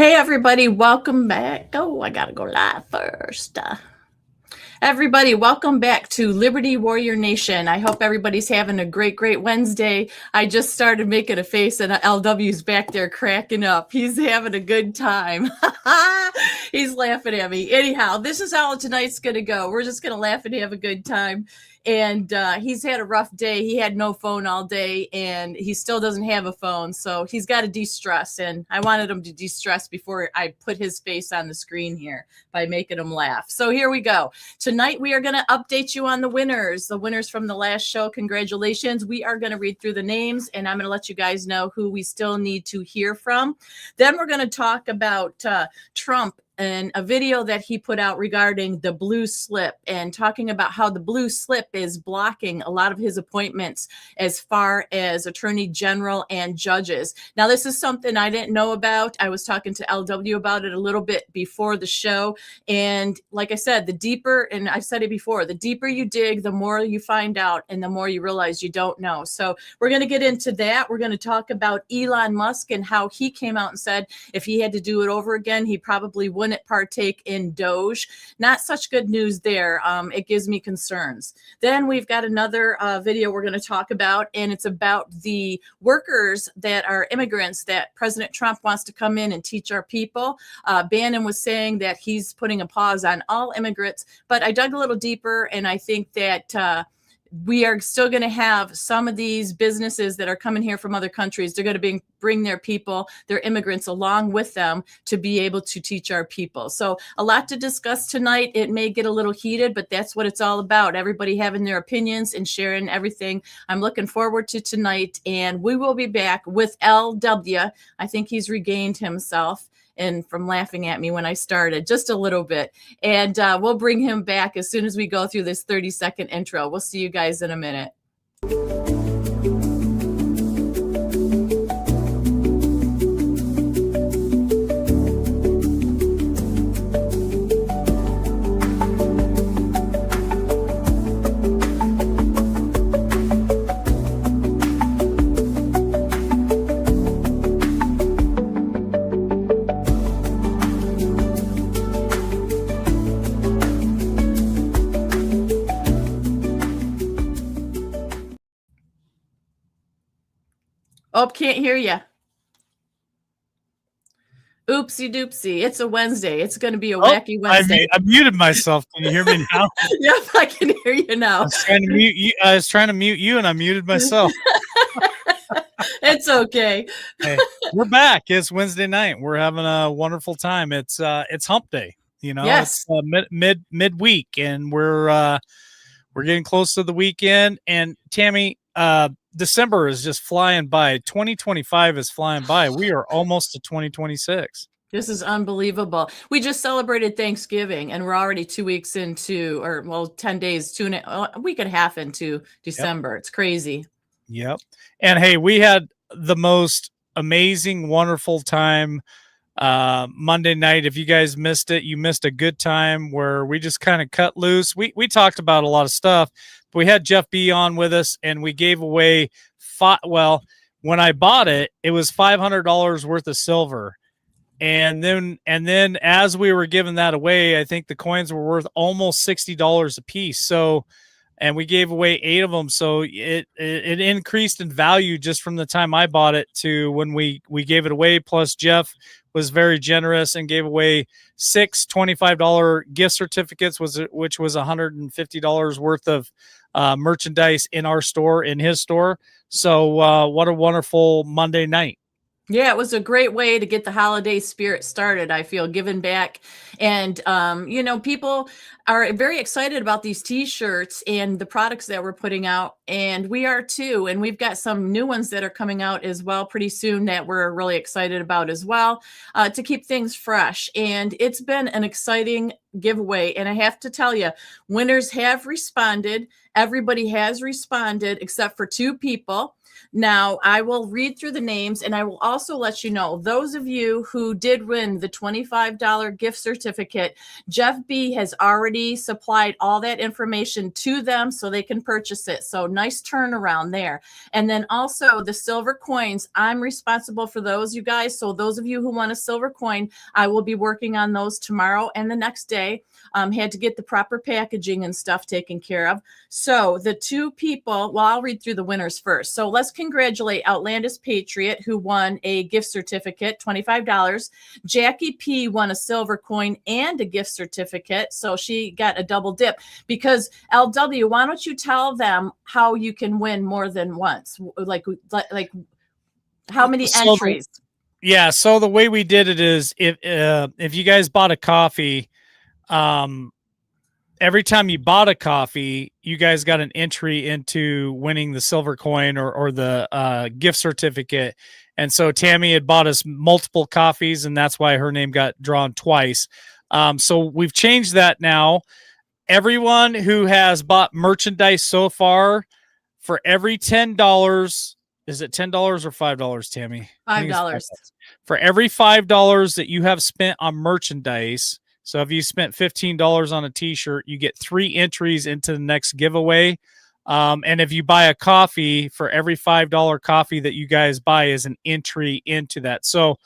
Hey, everybody, welcome back. Oh, I gotta go live first. Everybody, welcome back to Liberty Warrior Nation. I hope everybody's having a great Wednesday. I just started making a face and LW's back there cracking up. He's having a good time. He's laughing at me. Anyhow, this is how tonight's going to go. We're just going to laugh and have a good time. And he's had a rough day. He had no phone all day, and he still doesn't have a phone. So he's got to de-stress. And I wanted him to de-stress before I put his face on the screen here by making him laugh. So here we go. Tonight, we are going to update you on the winners from the last show. Congratulations. We are going to read through the names, and I'm going to let you guys know who we still need to hear from. Then we're going to talk about Trump and a video that he put out regarding the blue slip and talking about how the blue slip is blocking a lot of his appointments as far as attorney general and judges. Now, this is something I didn't know about. I was talking to LW about it a little bit before the show. And like I said, the deeper, and I've said it before, the deeper you dig, the more you find out and the more you realize you don't know. So we're going to get into that. We're going to talk about Elon Musk and how he came out and said if he had to do it over again, he probably wouldn't partake in DOGE. Not such good news there. It gives me concerns. Then we've got another video we're going to talk about, and it's about the workers that are immigrants that President Trump wants to come in and teach our people. Bannon was saying that he's putting a pause on all immigrants, but I dug a little deeper, and I think that we are still going to have some of these businesses that are coming here from other countries. They're going to bring their people, their immigrants along with them to be able to teach our people. So a lot to discuss tonight. It may get a little heated, but that's what it's all about. Everybody having their opinions and sharing everything. I'm looking forward to tonight, and we will be back with LW. I think he's regained himself and from laughing at me when I started just a little bit. And we'll bring him back as soon as we go through this 30-second intro. We'll see you guys in a minute. Oh, can't hear you. Oopsie doopsie. It's a Wednesday. It's going to be a wacky Wednesday. I muted myself. Can you hear me now? Yep, I can hear you now. I was trying to mute you, and I muted myself. It's okay. Hey, we're back. It's Wednesday night. We're having a wonderful time. It's hump day. You know, yes. It's midweek, and we're getting close to the weekend. And Tammy, December is just flying by. 2025 is flying by. We are almost to 2026. This is unbelievable. We just celebrated Thanksgiving, and we're already 2 weeks into, 10 days, a week and a half into December. Yep. It's crazy. Yep. And hey, we had the most amazing, wonderful time Monday night. If you guys missed it, you missed a good time where we just kind of cut loose. We talked about a lot of stuff. We had Jeff B on with us, and we gave away when I bought it, it was $500 worth of silver. And then as we were giving that away, I think the coins were worth almost $60 a piece. So, and we gave away 8 of them. So it increased in value just from the time I bought it to when we gave it away. Plus Jeff was very generous and gave away 6 $25 gift certificates, which was $150 worth of merchandise in our store, in his store. So what a wonderful Monday night. Yeah, it was a great way to get the holiday spirit started, I feel, giving back. And, people are very excited about these T-shirts and the products that we're putting out. And we are too. And we've got some new ones that are coming out as well pretty soon that we're really excited about as well, to keep things fresh. And it's been an exciting giveaway. And I have to tell you, winners have responded. Everybody has responded except for 2 people. Now, I will read through the names, and I will also let you know, those of you who did win the $25 gift certificate, Jeff B has already supplied all that information to them so they can purchase it. So nice turnaround there. And then also the silver coins, I'm responsible for those, you guys. So those of you who want a silver coin, I will be working on those tomorrow and the next day. Had to get the proper packaging and stuff taken care of. So the 2 people, well, I'll read through the winners first. So let's congratulate Outlandish Patriot, who won a gift certificate, $25. Jackie P won a silver coin and a gift certificate. So she got a double dip. Because LW, why don't you tell them how you can win more than once? Like how many entries? Yeah. So the way we did it is if you guys bought a coffee, every time you bought a coffee, you guys got an entry into winning the silver coin or the gift certificate. And so Tammy had bought us multiple coffees, and that's why her name got drawn twice. So we've changed that now. Everyone who has bought merchandise so far, for every $10, is it $10 or $5, Tammy? $5. For every $5 that you have spent on merchandise, so if you spent $15 on a t-shirt, you get 3 entries into the next giveaway. And if you buy a coffee, for every $5 coffee that you guys buy is an entry into that. So,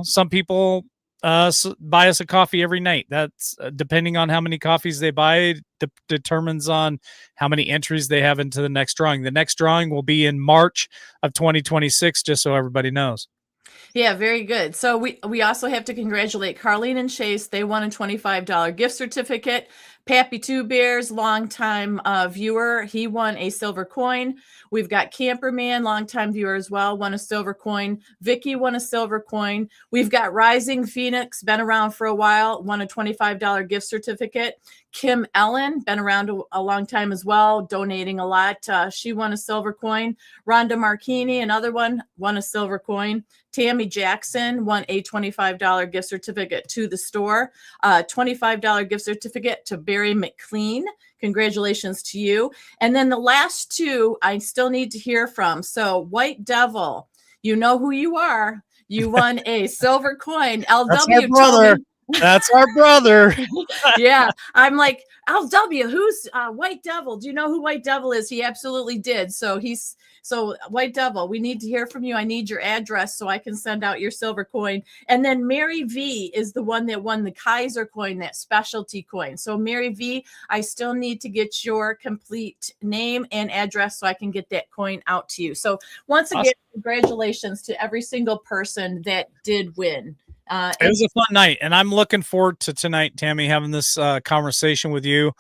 some people buy us a coffee every night. That's depending on how many coffees they buy, determines on how many entries they have into the next drawing. The next drawing will be in March of 2026, just so everybody knows. Yeah, very good. So we also have to congratulate Carlene and Chase. They won a $25 gift certificate. Pappy Two Bears, longtime viewer, he won a silver coin. We've got Camperman, longtime viewer as well, won a silver coin. Vicky won a silver coin. We've got Rising Phoenix, been around for a while, won a $25 gift certificate. Kim Ellen, been around a long time as well, donating a lot. She won a silver coin. Rhonda Marchini, another one, won a silver coin. Tammy Jackson won a $25 gift certificate to the store. $25 gift certificate to Barry McLean. Congratulations to you. And then the last 2 I still need to hear from. So White Devil, you know who you are. You won a silver coin. LW, that's our brother. That's our brother. Yeah, I'm like, LW, who's White Devil? Do you know who White Devil is? He absolutely did. So White Devil, we need to hear from you. I need your address so I can send out your silver coin. And then Mary V is the one that won the Kaiser coin, that specialty coin. So Mary V, I still need to get your complete name and address so I can get that coin out to you. So once again, congratulations to every single person that did win. It was a fun night, and I'm looking forward to tonight, Tammy, having this conversation with you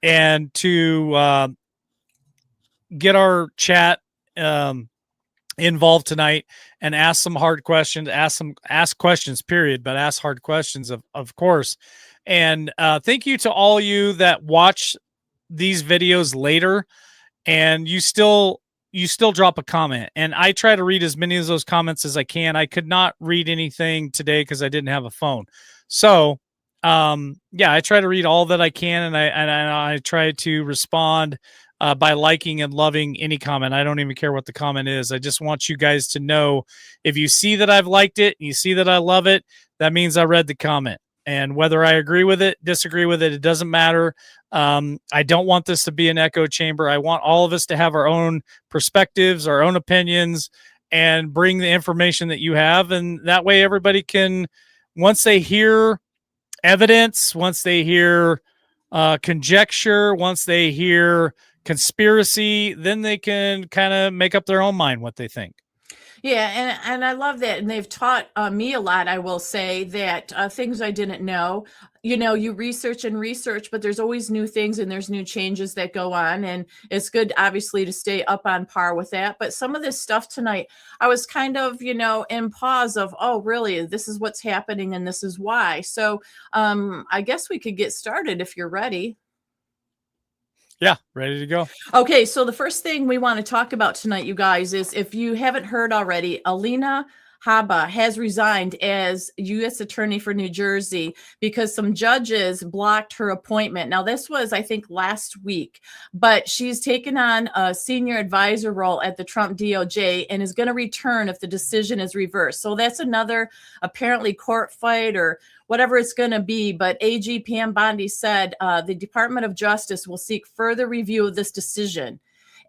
and to get our chat involved tonight and ask some hard questions, ask questions, period, but ask hard questions, of course. And thank you to all you that watch these videos later and you still drop a comment, and I try to read as many of those comments as I can. I could not read anything today because I didn't have a phone. So, yeah, I try to read all that I can, and I try to respond by liking and loving any comment. I don't even care what the comment is. I just want you guys to know, if you see that I've liked it, and you see that I love it, that means I read the comment. And whether I agree with it, disagree with it, it doesn't matter. I don't want this to be an echo chamber. I want all of us to have our own perspectives, our own opinions, and bring the information that you have. And that way everybody can, once they hear evidence, once they hear conjecture, once they hear conspiracy, then they can kind of make up their own mind what they think. Yeah, and I love that. And they've taught me a lot, I will say, that things I didn't know. You research and research, but there's always new things and there's new changes that go on. And it's good, obviously, to stay up on par with that. But some of this stuff tonight, I was kind of, in pause of, oh, really, this is what's happening and this is why. So I guess we could get started if you're ready. Yeah, ready to go. Okay, so the first thing we want to talk about tonight, you guys, is if you haven't heard already, Alina Haba has resigned as U.S. Attorney for New Jersey because some judges blocked her appointment. Now, this was, I think, last week, but she's taken on a senior advisor role at the Trump DOJ and is going to return if the decision is reversed. So that's another apparently court fight or whatever it's going to be. But AG Pam Bondi said the Department of Justice will seek further review of this decision,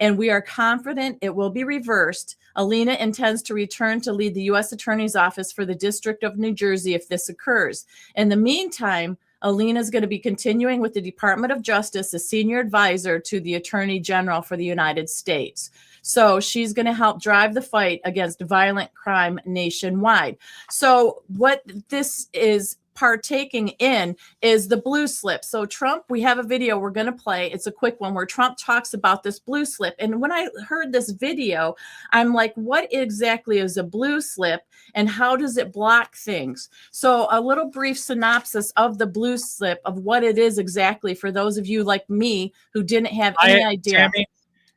and we are confident it will be reversed. Alina intends to return to lead the U.S. Attorney's Office for the District of New Jersey if this occurs. In the meantime, Alina is going to be continuing with the Department of Justice as senior advisor to the Attorney General for the United States. So she's going to help drive the fight against violent crime nationwide. So what this is partaking in is the blue slip. So Trump, we have a video we're going to play. It's a quick one where Trump talks about this blue slip. And when I heard this video, I'm like, what exactly is a blue slip and how does it block things? So a little brief synopsis of the blue slip, of what it is exactly, for those of you like me who didn't have any idea. Tammy,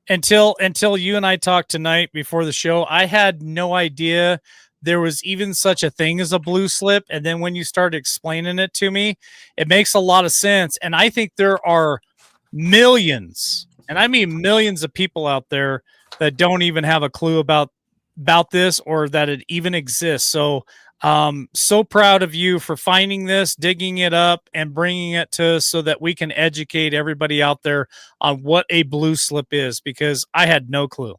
until you and I talked tonight before the show, I had no idea there was even such a thing as a blue slip. And then when you started explaining it to me, it makes a lot of sense. And I think there are millions, and I mean millions of people out there that don't even have a clue about this or that it even exists. So so proud of you for finding this, digging it up, and bringing it to us so that we can educate everybody out there on what a blue slip is, because I had no clue.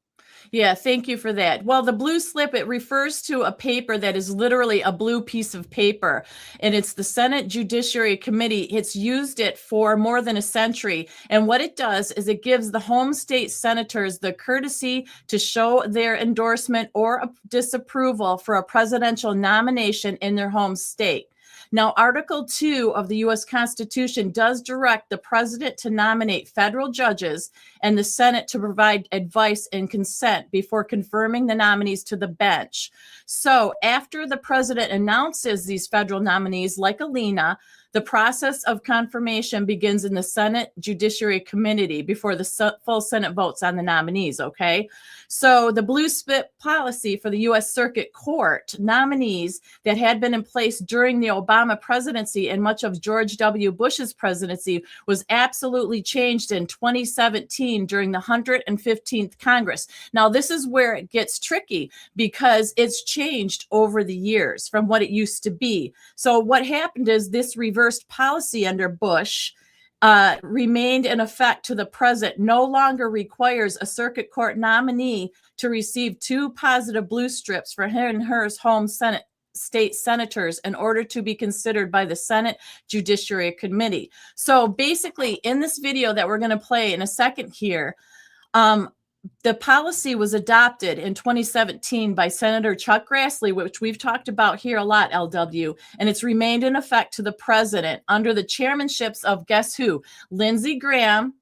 Yeah, thank you for that. Well, the blue slip, it refers to a paper that is literally a blue piece of paper, and it's the Senate Judiciary Committee. It's used it for more than a century, and what it does is it gives the home state senators the courtesy to show their endorsement or disapproval for a presidential nomination in their home state. Now, Article 2 of the U.S. Constitution does direct the president to nominate federal judges and the Senate to provide advice and consent before confirming the nominees to the bench. So after the president announces these federal nominees, like Alina, the process of confirmation begins in the Senate Judiciary Committee before the full Senate votes on the nominees, okay? So the blue slip policy for the U.S. Circuit Court nominees that had been in place during the Obama presidency and much of George W. Bush's presidency was absolutely changed in 2017 during the 115th Congress. Now, this is where it gets tricky because it's changed over the years from what it used to be. So what happened is this reversed policy under Bush remained in effect to the present, no longer requires a circuit court nominee to receive 2 positive blue strips for him and her home Senate state senators in order to be considered by the Senate Judiciary Committee. So basically, in this video that we're going to play in a second here, the policy was adopted in 2017 by Senator Chuck Grassley, which we've talked about here a lot, LW, and it's remained in effect to the president under the chairmanships of, guess who? Lindsey Graham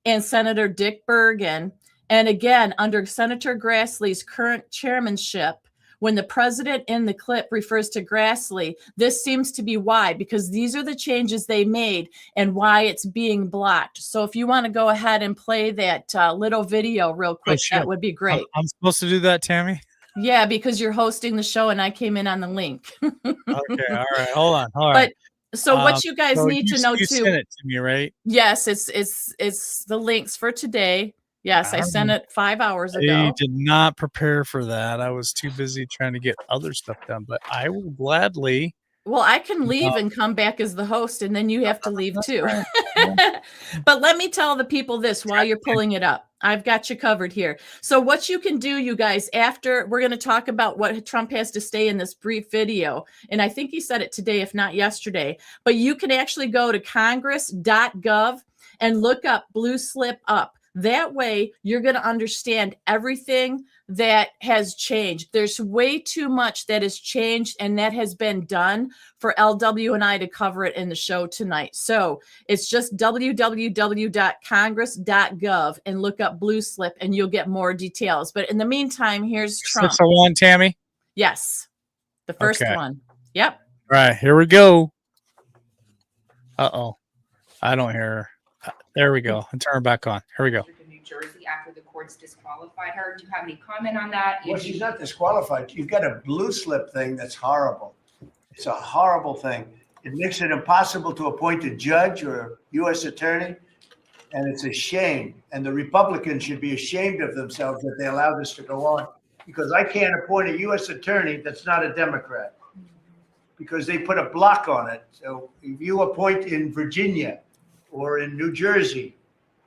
and Senator Dick Bergen. And again, under Senator Grassley's current chairmanship, when the president in the clip refers to Grassley, this seems to be why, because these are the changes they made and why it's being blocked. So if you want to go ahead and play that little video real quick, that would be great. I'm supposed to do that, Tammy? Yeah, because you're hosting the show and I came in on the link. Okay, all right. Hold on. But so what you guys need to know you too. Sent it to me, right? Yes, it's the links for today. Yes, I sent it 5 hours ago. I did not prepare for that. I was too busy trying to get other stuff done, but I will gladly. Well, I can leave and come back as the host, and then you have to leave too. But let me tell the people this while you're pulling it up. I've got you covered here. So what you can do, you guys, after we're going to talk about what Trump has to say in this brief video, and I think he said it today, if not yesterday, but you can actually go to congress.gov and look up Blue Slip Up. That way, you're going to understand everything that has changed. There's way too much that has changed and that has been done for LW and I to cover it in the show tonight. So it's just www.congress.gov and look up Blue Slip and you'll get more details. But in the meantime, here's Trump. 601, Tammy? Yes. The first one. Yep. All right, here we go. Uh-oh. I don't hear her. There we go. And turn her back on. Here we go. New Jersey after the court boards disqualified her. Do you have any comment on that? Well, she's not disqualified. You've got a blue slip thing that's horrible. It's a horrible thing. It makes it impossible to appoint a judge or a U.S. attorney, and it's a shame. And the Republicans should be ashamed of themselves that they allow this to go on, because I can't appoint a U.S. attorney that's not a Democrat, because they put a block on it. So if you appoint in Virginia or in New Jersey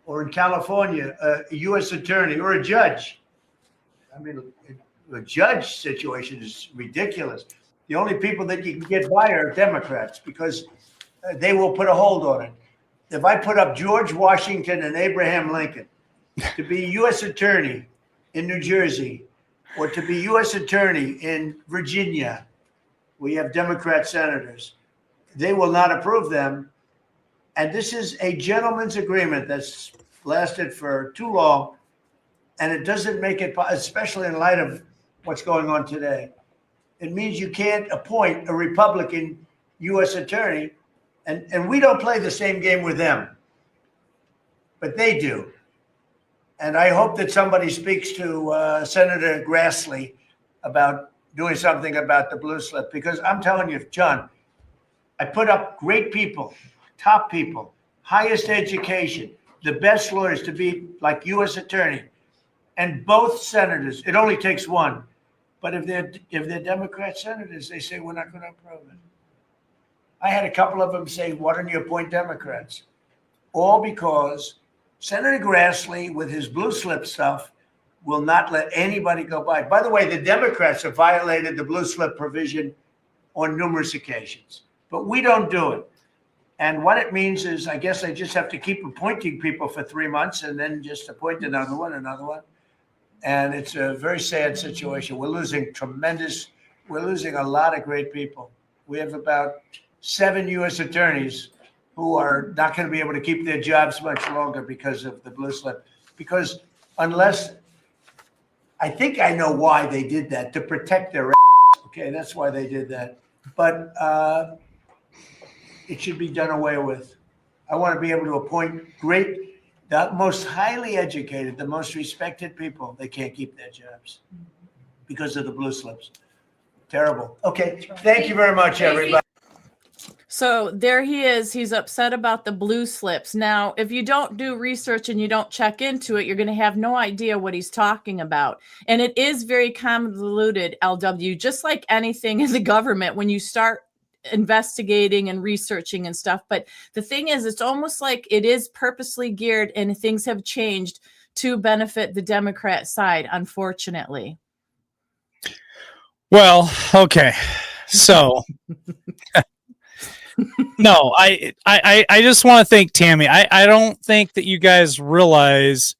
or in California a U.S. attorney or a judge, I mean, a judge situation is ridiculous. The only people that you can get by are Democrats, because they will put a hold on it. If I put up George Washington and Abraham Lincoln to be U.S. attorney in New Jersey, or to be U.S. attorney in Virginia, we have Democrat senators, they will not approve them. And this is a gentleman's agreement that's lasted for too long. And it doesn't make it, especially in light of what's going on today. It means you can't appoint a Republican U.S. attorney, and we don't play the same game with them, but they do. And I hope that somebody speaks to Senator Grassley about doing something about the blue slip, because I'm telling you, John, I put up great people, top people, highest education, the best lawyers to be like U.S. attorney, and both senators. It only takes one. But if they're Democrat senators, they say, we're not going to approve it. I had a couple of them say, why don't you appoint Democrats? All because Senator Grassley, with his blue slip stuff, will not let anybody go by. By the way, the Democrats have violated the blue slip provision on numerous occasions, but we don't do it. And what it means is, I guess I just have to keep appointing people for 3 months and then just appoint another one. And it's a very sad situation. We're losing a lot of great people. We have about 7 U.S. attorneys who are not going to be able to keep their jobs much longer because of the blue slip. Because I think I know why they did that, to protect their ass. Okay, that's why they did that. But it should be done away with. I want to be able to appoint the most highly educated, the most respected people. They can't keep their jobs because of the blue slips. Terrible. Okay, thank you very much, everybody. So there he is. He's upset about the blue slips. Now, if you don't do research and you don't check into it, you're going to have no idea what he's talking about. And it is very convoluted, LW, just like anything in the government when you start investigating and researching and stuff. But the thing is, it's almost like it is purposely geared and things have changed to benefit the Democrat side, unfortunately. Well, okay. So no, I just want to thank Tammy. I don't think that you guys realize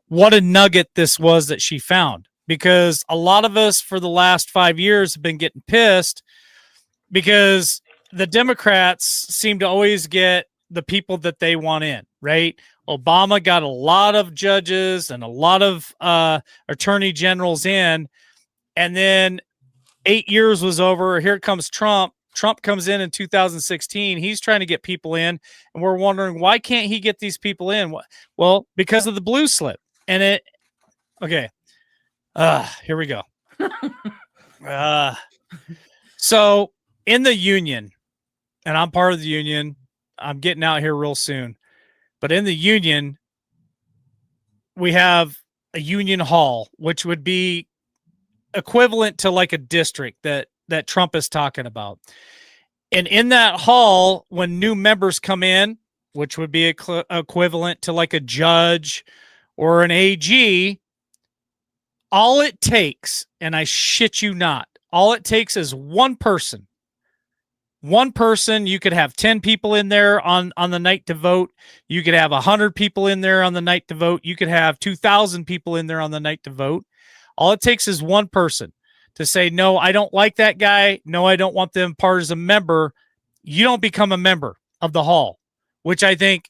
what a nugget this was that she found, because a lot of us for the last 5 years have been getting pissed because the Democrats seem to always get the people that they want in, right? Obama got a lot of judges and a lot of attorney generals in, and then 8 years was over. Here comes Trump. Trump comes in 2016. He's trying to get people in, and we're wondering, why can't he get these people in? Well, because of the blue slip. And okay. Here we go. So in the union, and I'm part of the union, I'm getting out here real soon, but in the union, we have a union hall, which would be equivalent to like a district that Trump is talking about. And in that hall, when new members come in, which would be equivalent to like a judge or an AG, all it takes, and I shit you not, all it takes is one person. One person. You could have 10 people in there on the night to vote. You could have 100 people in there on the night to vote. You could have 2,000 people in there on the night to vote. All it takes is one person to say, no, I don't like that guy. No, I don't want them part as a member. You don't become a member of the hall, which I think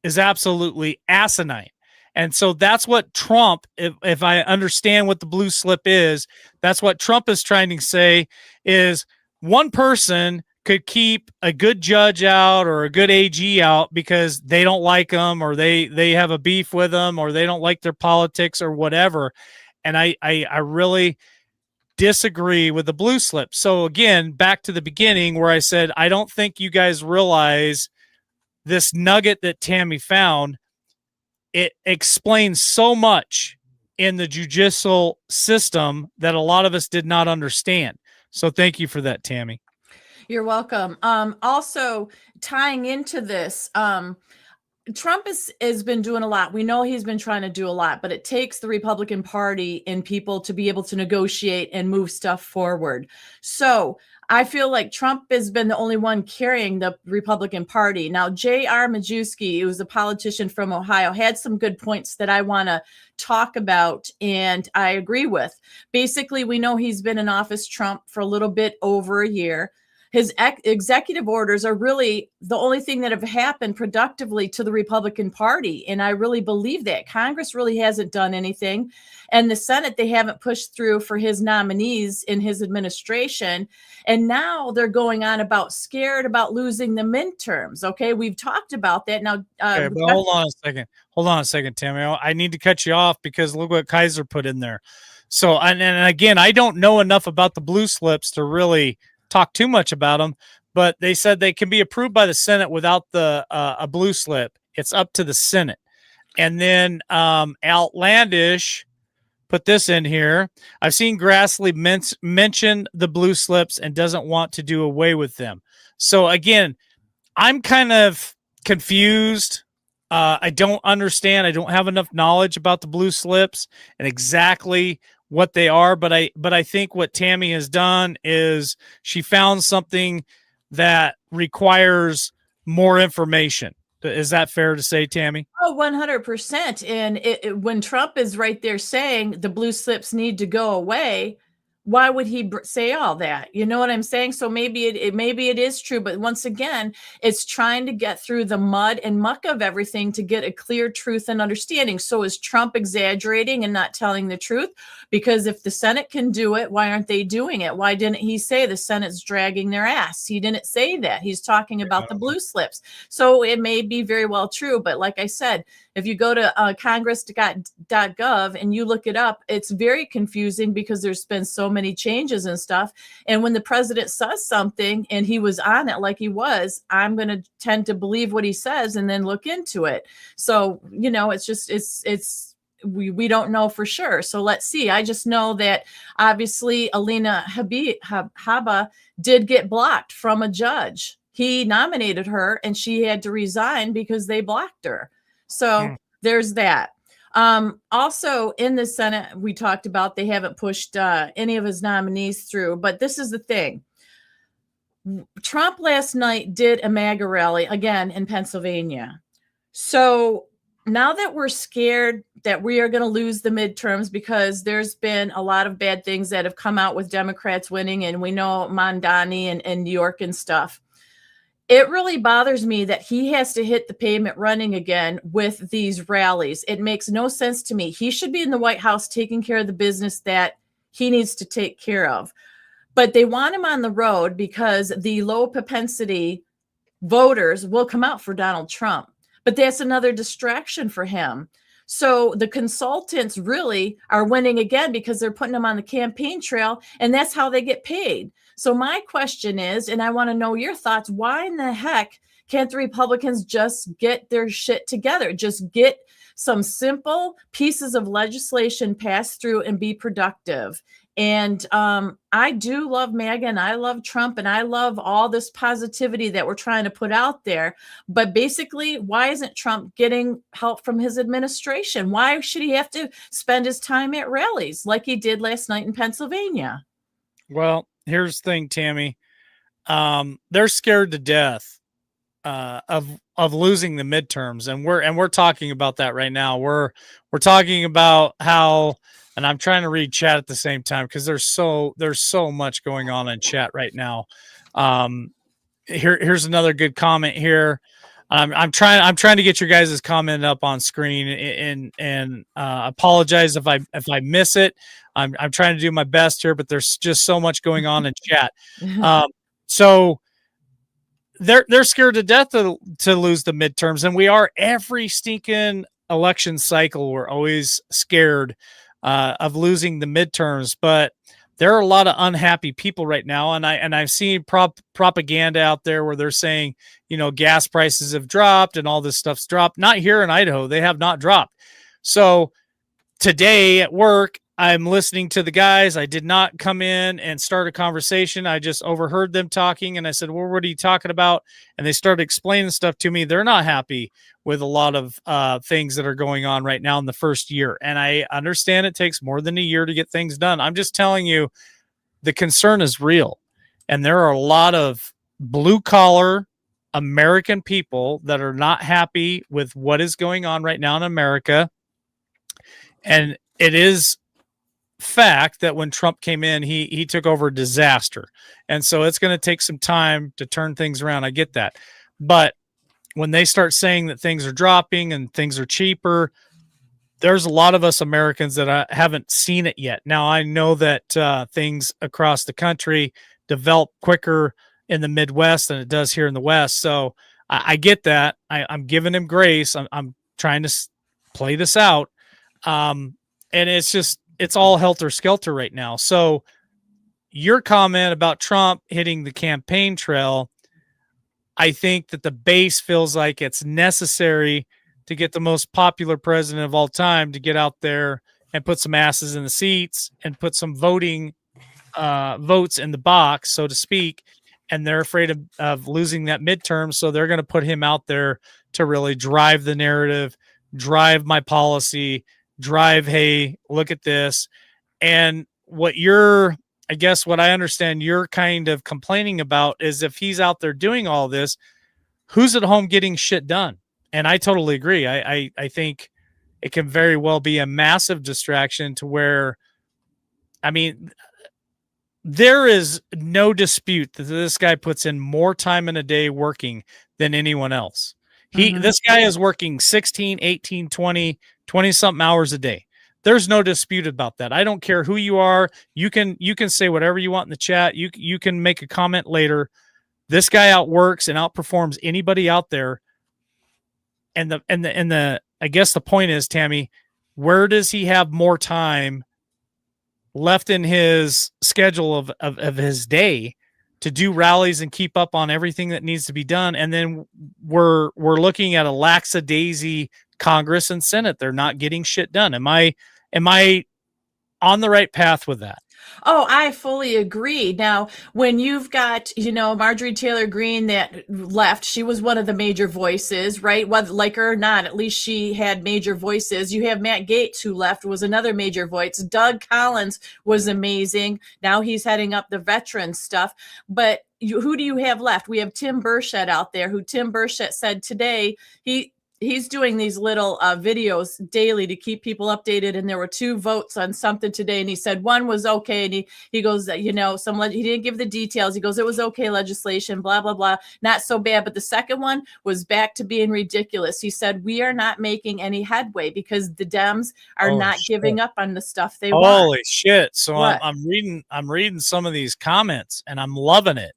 is absolutely asinine. And so that's what Trump, if I understand what the blue slip is, that's what Trump is trying to say is one person could keep a good judge out or a good AG out because they don't like them, or they have a beef with them, or they don't like their politics or whatever. And I really disagree with the blue slip. So again, back to the beginning where I said, I don't think you guys realize this nugget that Tammy found. It explains so much in the judicial system that a lot of us did not understand. So thank you for that, Tammy. You're welcome. Also tying into this, Trump has been doing a lot. We know he's been trying to do a lot, but it takes the Republican Party and people to be able to negotiate and move stuff forward. So I feel like Trump has been the only one carrying the Republican Party. Now, J.R. Majewski, who's a politician from Ohio, had some good points that I want to talk about, and I agree with. Basically, we know he's been in office, Trump, for a little bit over a year. His executive orders are really the only thing that have happened productively to the Republican Party. And I really believe that Congress really hasn't done anything. And the Senate, they haven't pushed through for his nominees in his administration. And now they're going on about scared about losing the midterms. Okay, we've talked about that. Now, okay, but hold on a second, Tammy. I need to cut you off because look what Kaiser put in there. So, and again, I don't know enough about the blue slips to really talk too much about them, but they said they can be approved by the Senate without the a blue slip. It's up to the Senate. And then Outlandish put this in here. I've seen Grassley mention the blue slips and doesn't want to do away with them. So again, I'm kind of confused. I don't understand. I don't have enough knowledge about the blue slips and exactly what they are, but I think what Tammy has done is she found something that requires more information. Is that fair to say, Tammy? Oh, 100%. And when Trump is right there saying the blue slips need to go away, why would he say all that? You know what I'm saying? So maybe it is true, but once again, it's trying to get through the mud and muck of everything to get a clear truth and understanding. So is Trump exaggerating and not telling the truth? Because if the Senate can do it, why aren't they doing it? Why didn't he say the Senate's dragging their ass? He didn't say that. He's talking about the blue slips. So it may be very well true, but like I said, if you go to congress.gov and you look it up, it's very confusing because there's been so many changes and stuff. And when the president says something and he was on it like he was, I'm going to tend to believe what he says and then look into it. So, you know, it's just, we don't know for sure. So let's see. I just know that obviously Alina Habba did get blocked from a judge. He nominated her and she had to resign because they blocked her. So there's that. Also in the Senate, we talked about they haven't pushed any of his nominees through, but this is the thing. Trump last night did a MAGA rally again in Pennsylvania. So now that we're scared that we are going to lose the midterms because there's been a lot of bad things that have come out with Democrats winning, and we know Mondani and New York and stuff. It really bothers me that he has to hit the pavement running again with these rallies. It makes no sense to me. He should be in the White House taking care of the business that he needs to take care of. But they want him on the road because the low propensity voters will come out for Donald Trump. But that's another distraction for him. So the consultants really are winning again because they're putting them on the campaign trail, and that's how they get paid. So my question is, and I want to know your thoughts, why in the heck can't the Republicans just get their shit together? Just get some simple pieces of legislation passed through and be productive. And I do love MAGA and I love Trump and I love all this positivity that we're trying to put out there. But basically, why isn't Trump getting help from his administration? Why should he have to spend his time at rallies like he did last night in Pennsylvania? Well, here's the thing, Tammy. They're scared to death of losing the midterms, and we're talking about that right now. We're talking about how, and I'm trying to read chat at the same time because there's so much going on in chat right now. Here's another good comment here. I'm trying to get your guys' comment up on screen and apologize if I miss it. I'm trying to do my best here, but there's just so much going on in chat. So they're scared to death to lose the midterms, and we are every stinking election cycle. We're always scared of losing the midterms, but there are a lot of unhappy people right now, and I've seen propaganda out there where they're saying, gas prices have dropped and all this stuff's dropped. Not here in Idaho, they have not dropped. So today at work, I'm listening to the guys. I did not come in and start a conversation. I just overheard them talking, and I said, well, what are you talking about? And they started explaining stuff to me. They're not happy with a lot of things that are going on right now in the first year. And I understand it takes more than a year to get things done. I'm just telling you, the concern is real. And there are a lot of blue-collar American people that are not happy with what is going on right now in America. And it is fact that when Trump came in, he took over a disaster. And so it's going to take some time to turn things around. I get that. But when they start saying that things are dropping and things are cheaper, there's a lot of us Americans that haven't seen it yet. Now, I know that things across the country develop quicker in the Midwest than it does here in the West. So I get that. I'm giving him grace. I'm trying to play this out. And it's all helter-skelter right now. So your comment about Trump hitting the campaign trail, I think that the base feels like it's necessary to get the most popular president of all time to get out there and put some asses in the seats and put some voting votes in the box, so to speak. And they're afraid of losing that midterm. So they're going to put him out there to really drive the narrative, drive my policy, drive, hey, look at this. And what I understand you're kind of complaining about is if he's out there doing all this, who's at home getting shit done? And I totally agree. I think it can very well be a massive distraction to where, there is no dispute that this guy puts in more time in a day working than anyone else. This guy is working 16, 18, 20 something hours a day. There's no dispute about that. I don't care who you are. You can say whatever you want in the chat. You can make a comment later. This guy outworks and outperforms anybody out there. And I guess the point is, Tammy, where does he have more time left in his schedule of his day to do rallies and keep up on everything that needs to be done? And then we're looking at a lackadaisy Congress and Senate. They're not getting shit done. Am I on the right path with that? Oh, I fully agree. Now, when you've got, Marjorie Taylor Greene that left, she was one of the major voices, right? Whether like her or not, at least she had major voices. You have Matt Gaetz, who left, was another major voice. Doug Collins was amazing. Now he's heading up the veteran stuff. But who do you have left? We have Tim Burchett out there, who Tim Burchett said today he's doing these little videos daily to keep people updated. And there were 2 votes on something today. And he said one was okay. And he goes, he didn't give the details. He goes, it was okay legislation, blah, blah, blah. Not so bad. But the second one was back to being ridiculous. He said, we are not making any headway because the Dems are not giving up on the stuff they want. Holy shit. So I'm reading some of these comments and I'm loving it.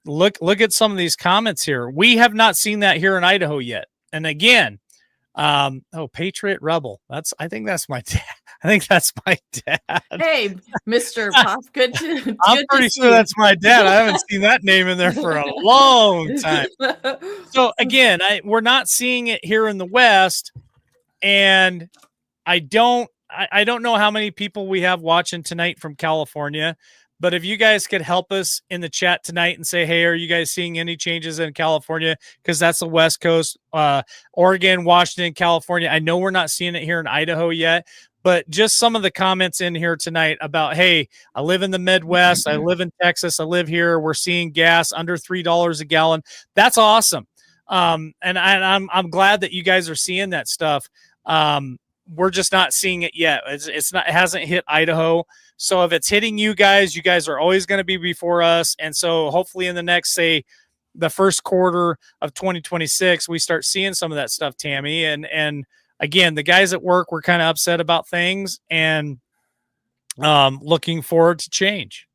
Look at some of these comments here. We have not seen that here in Idaho yet. And again, Patriot Rebel. I think that's my dad. Hey, Mr. Puff. I'm pretty sure that's my dad. I haven't seen that name in there for a long time. So again, we're not seeing it here in the West, and I don't know how many people we have watching tonight from California. But if you guys could help us in the chat tonight and say, hey, are you guys seeing any changes in California? Because that's the West Coast, Oregon, Washington, California. I know we're not seeing it here in Idaho yet, but just some of the comments in here tonight about, hey, I live in the Midwest. I live in Texas. I live here. We're seeing gas under $3 a gallon. That's awesome. And I'm glad that you guys are seeing that stuff. We're just not seeing it yet. It hasn't hit Idaho. So if it's hitting you guys are always going to be before us. And so hopefully in the next, say, the first quarter of 2026, we start seeing some of that stuff, Tammy. And again, the guys at work were kind of upset about things and looking forward to change.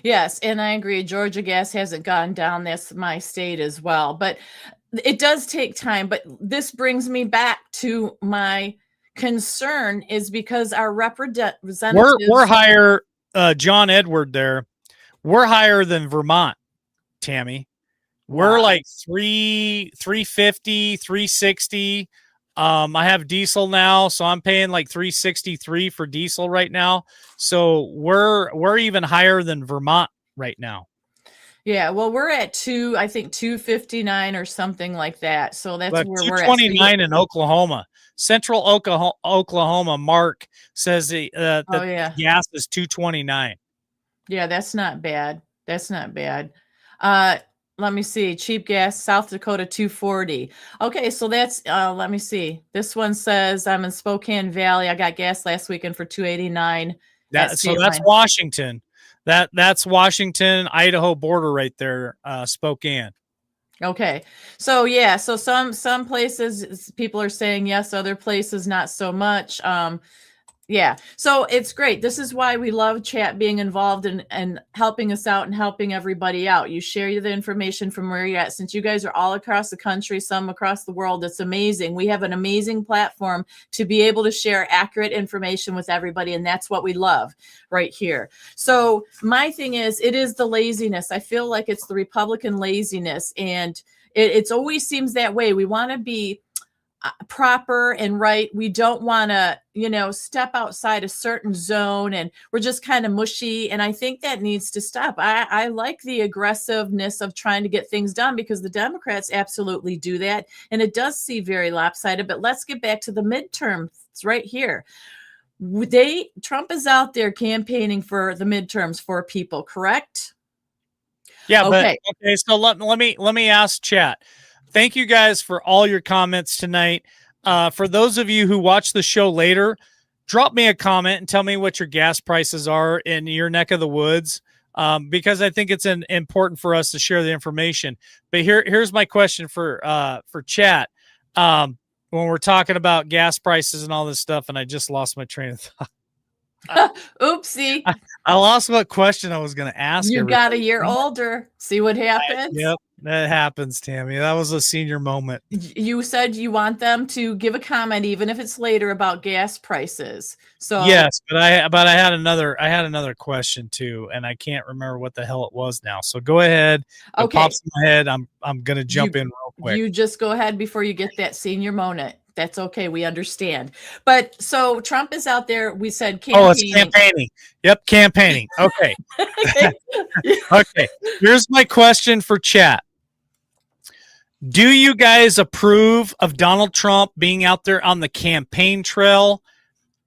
Yes, and I agree. Georgia gas hasn't gone down. That's my state as well. But it does take time. But this brings me back to my concern is because our representatives. We're higher, John Edward there. We're higher than Vermont, Tammy. We're Wow. like 350, 360. I have diesel now, so I'm paying like 363 for diesel right now. So we're even higher than Vermont right now. Yeah, well, we're at I think 259 or something like that. So that's But where we're at. 229 in Oklahoma. Central Oklahoma, Mark says that Oh, yeah. gas is 229. Yeah, that's not bad. That's not bad. Let me see. Cheap gas, South Dakota 240. Okay, so that's let me see. This one says I'm in Spokane Valley. I got gas last weekend for 289. So that's Washington. That's Washington, Idaho border right there, Spokane. Okay. So yeah, so some places people are saying yes, other places not so much. Yeah. So it's great. This is why we love chat being involved and helping us out and helping everybody out. You share the information from where you're at. Since you guys are all across the country, some across the world, it's amazing. We have an amazing platform to be able to share accurate information with everybody. And that's what we love right here. So my thing is, it is the laziness. I feel like it's the Republican laziness. And it always seems that way. We want to be proper and right. We don't want to, step outside a certain zone and we're just kind of mushy. And I think that needs to stop. I like the aggressiveness of trying to get things done because the Democrats absolutely do that. And it does seem very lopsided, but let's get back to the midterms right here. Trump is out there campaigning for the midterms for people, correct? Yeah. Okay. But okay. So let me ask chat. Thank you guys for all your comments tonight. For those of you who watch the show later, drop me a comment and tell me what your gas prices are in your neck of the woods, because I think it's important for us to share the information. But here's my question for chat. When we're talking about gas prices and all this stuff, and I just lost my train of thought. Oopsie. I lost what question I was going to ask. You got a year older. See what happens? Yep. That happens, Tammy. That was a senior moment. You said you want them to give a comment, even if it's later, about gas prices. So yes, but I had another question too, and I can't remember what the hell it was now. So go ahead. Okay. It pops in my head. I'm gonna jump in real quick. You just go ahead before you get that senior moment. That's okay. We understand. But so Trump is out there. We said campaigning. Oh, it's campaigning. Yep, campaigning. Okay. Okay. Here's my question for chat. Do you guys approve of Donald Trump being out there on the campaign trail?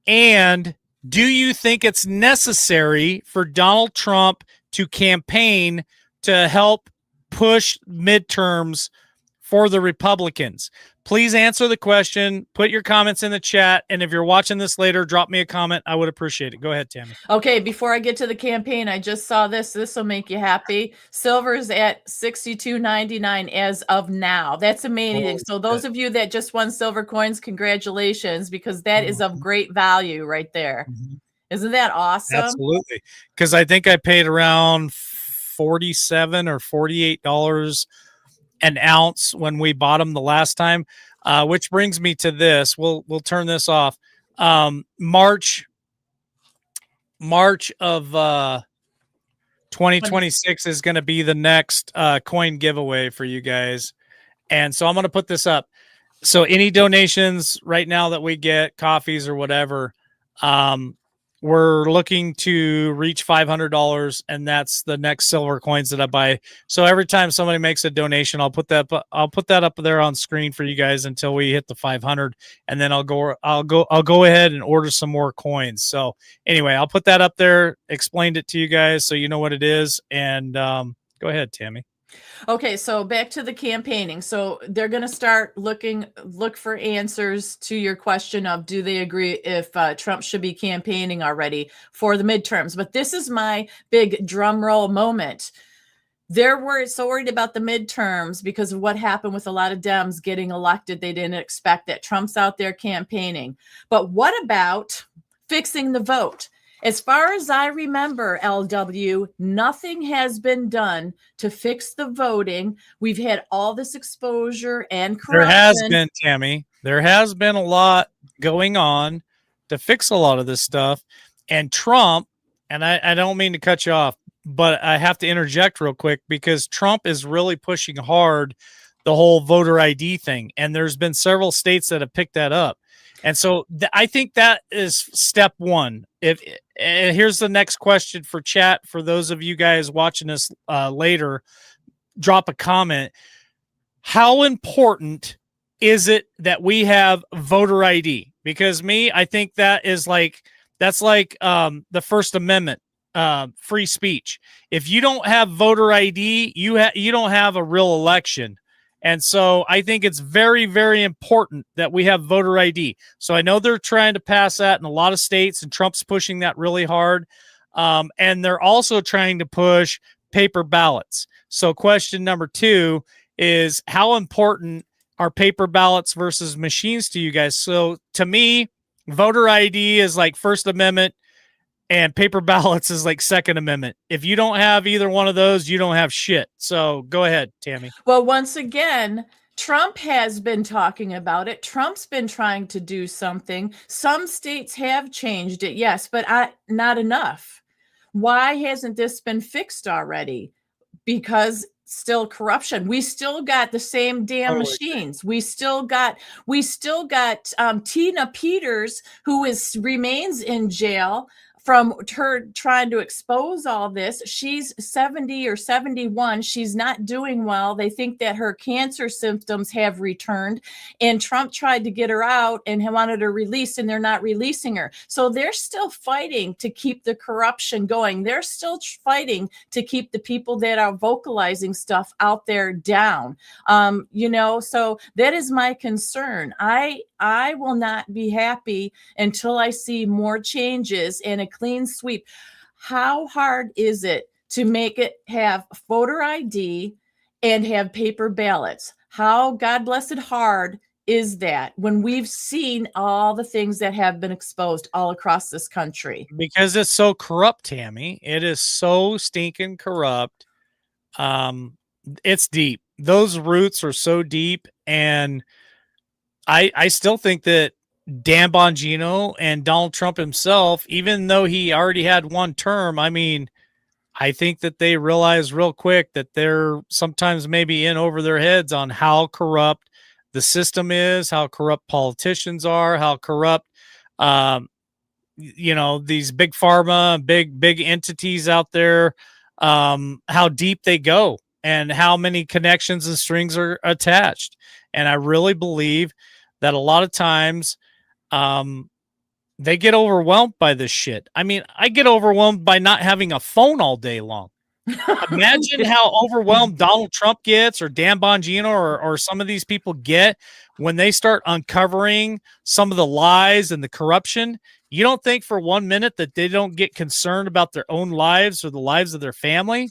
And do you think it's necessary for Donald Trump to campaign to help push midterms for the Republicans? Please answer the question. Put your comments in the chat. And if you're watching this later, drop me a comment. I would appreciate it. Go ahead, Tammy. Okay, before I get to the campaign, I just saw this. This will make you happy. Silver's at $62.99 as of now. That's amazing. So those of you that just won silver coins, congratulations, because that is of great value right there. Isn't that awesome? Absolutely. Because I think I paid around $47 or $48 an ounce when we bought them the last time, which brings me to this. We'll turn this off. March of 2026 is going to be the next coin giveaway for you guys, and so I'm going to put this up. So any donations right now that we get, coffees or whatever, we're looking to reach $500, and that's the next silver coins that I buy. So every time somebody makes a donation, I'll put that up there on screen for you guys until we hit the 500, and then I'll go ahead and order some more coins. So anyway, I'll put that up there, explained it to you guys so you know what it is, and go ahead, Tammy. Okay, so back to the campaigning. So they're going to start look for answers to your question of do they agree if Trump should be campaigning already for the midterms. But this is my big drum roll moment. They're so worried about the midterms because of what happened with a lot of Dems getting elected. They didn't expect that. Trump's out there campaigning. But what about fixing the vote? As far as I remember, LW, nothing has been done to fix the voting. We've had all this exposure and corruption. There has been, Tammy. There has been a lot going on to fix a lot of this stuff. And Trump, and I don't mean to cut you off, but I have to interject real quick because Trump is really pushing hard the whole voter ID thing. And there's been several states that have picked that up. And so I think that is step one. And here's the next question for chat. For those of you guys watching this later, drop a comment. How important is it that we have voter ID? Because I think that's like the First Amendment, free speech. If you don't have voter ID, you don't have a real election. And so I think it's very, very important that we have voter ID. So I know they're trying to pass that in a lot of states, and Trump's pushing that really hard. And they're also trying to push paper ballots. So question number 2 is, how important are paper ballots versus machines to you guys? So to me, voter ID is like First Amendment, and paper ballots is like Second Amendment. If you don't have either one of those, you don't have shit. So go ahead, Tammy. Well, once again, Trump has been talking about it. Trump's been trying to do something. Some states have changed it, yes, but not enough. Why hasn't this been fixed already? Because still corruption. We still got the same damn machines. We still got Tina Peters, who remains in jail from her trying to expose all this. She's 70 or 71. She's not doing well. They think that her cancer symptoms have returned, and Trump tried to get her out and wanted her released, and they're not releasing her. So they're still fighting to keep the corruption going. They're still fighting to keep the people that are vocalizing stuff out there down. So that is my concern. I will not be happy until I see more changes and a clean sweep. How hard is it to make it have voter ID and have paper ballots? How, God blessed, hard is that when we've seen all the things that have been exposed all across this country? Because it's so corrupt, Tammy. It is so stinking corrupt. It's deep. Those roots are so deep, and I still think that Dan Bongino and Donald Trump himself, even though he already had one term, I mean, I think that they realize real quick that they're sometimes maybe in over their heads on how corrupt the system is, how corrupt politicians are, how corrupt, these big pharma, big entities out there, how deep they go and how many connections and strings are attached. And I really believe that a lot of times they get overwhelmed by this shit. I mean, I get overwhelmed by not having a phone all day long. Imagine how overwhelmed Donald Trump gets, or Dan Bongino, or some of these people get when they start uncovering some of the lies and the corruption. You don't think for 1 minute that they don't get concerned about their own lives or the lives of their family?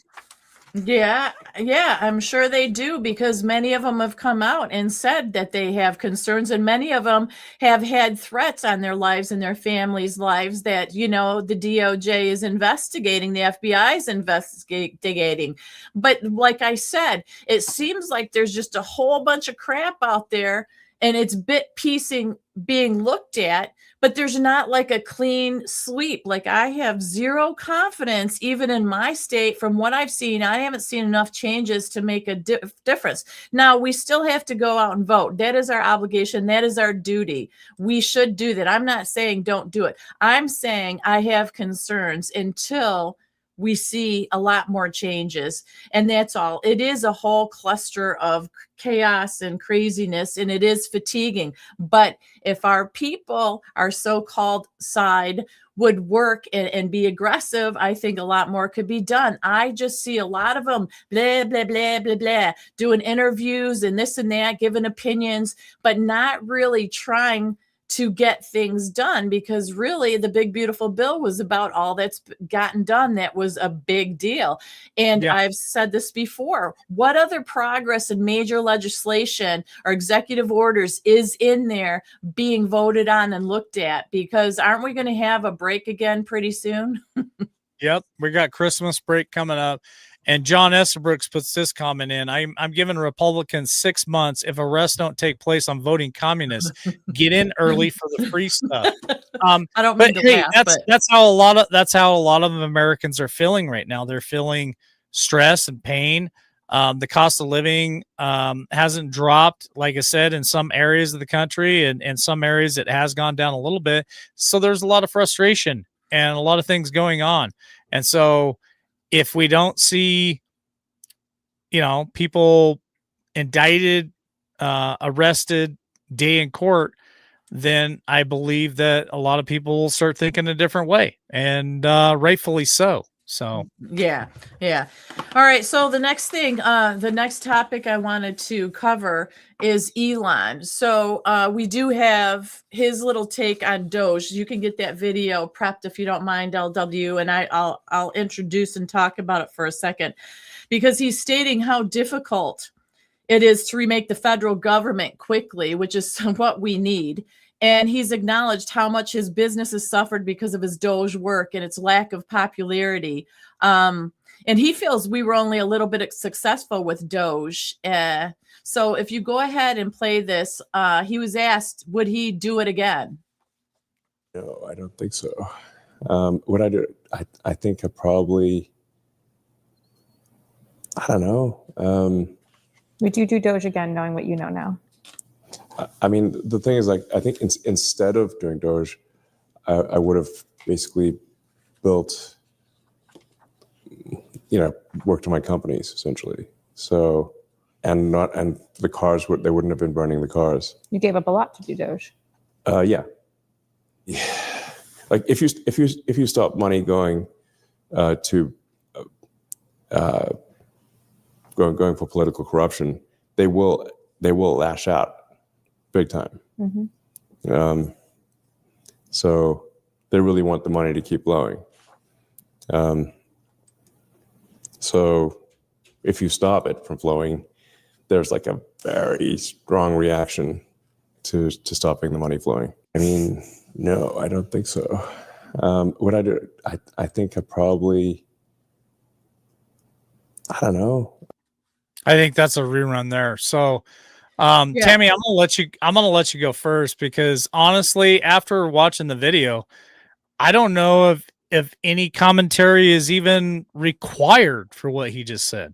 Yeah, I'm sure they do, because many of them have come out and said that they have concerns, and many of them have had threats on their lives and their families' lives that, the DOJ is investigating, the FBI is investigating. But like I said, it seems like there's just a whole bunch of crap out there, and it's piecing being looked at, but there's not like a clean sweep. Like, I have zero confidence, even in my state. From what I've seen, I haven't seen enough changes to make a difference. Now, we still have to go out and vote. That is our obligation. That is our duty. We should do that. I'm not saying don't do it. I'm saying I have concerns until we see a lot more changes. And that's all. It is a whole cluster of chaos and craziness, and it is fatiguing. But if our people, our so-called side, would work and be aggressive, I think a lot more could be done. I just see a lot of them blah, blah, blah, blah, blah, doing interviews and this and that, giving opinions, but not really trying to get things done, because really the big beautiful bill was about all that's gotten done. That was a big deal. And Yeah. I've said this before, what other progress in major legislation or executive orders is in there being voted on and looked at? Because aren't we going to have a break again pretty soon? Yep, we got Christmas break coming up, and John Estabrook puts this comment in. I'm giving Republicans 6 months. If arrests don't take place on voting communists, get in early for the free stuff. I don't But mean to hey, laugh, but that's how a lot of Americans are feeling right now. They're feeling stress and pain. The cost of living hasn't dropped, like I said, in some areas of the country, and in some areas it has gone down a little bit. So there's a lot of frustration and a lot of things going on. And so if we don't see, people indicted, arrested, day in court, then I believe that a lot of people will start thinking a different way, and rightfully so. So yeah. All right. So the next topic I wanted to cover is Elon. So we do have his little take on DOGE. You can get that video prepped if you don't mind, LW, and I'll introduce and talk about it for a second, because he's stating how difficult it is to remake the federal government quickly, which is what we need. And he's acknowledged how much his business has suffered because of his DOGE work and its lack of popularity. And he feels we were only a little bit successful with DOGE. So if you go ahead and play this, he was asked, would he do it again? No, I don't think so. What I do, I think I probably, I don't know. Would you do DOGE again, knowing what you know now? I mean, the thing is, like, I think instead of doing DOGE, I would have basically built, worked on my companies essentially. So, and the cars they wouldn't have been burning the cars. You gave up a lot to do DOGE. Yeah. Like if you stop money going to going for political corruption, they will lash out big time. Mm-hmm. So they really want the money to keep flowing. So if you stop it from flowing, there's like a very strong reaction to stopping the money flowing. I mean, no, I don't think so. What I do, I think I probably, I don't know. I think that's a rerun there. So Tammy, I'm gonna let you go first, because honestly, after watching the video, I don't know if any commentary is even required for what he just said.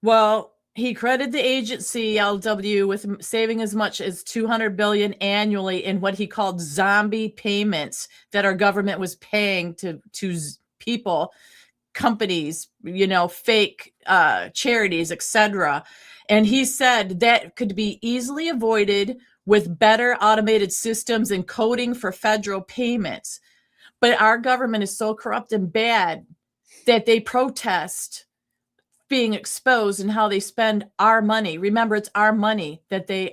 Well, he credited the agency LW with saving as much as $200 billion annually in what he called zombie payments that our government was paying to people, companies, fake charities, etc. And he said that could be easily avoided with better automated systems and coding for federal payments. But our government is so corrupt and bad that they protest being exposed and how they spend our money. Remember, it's our money that they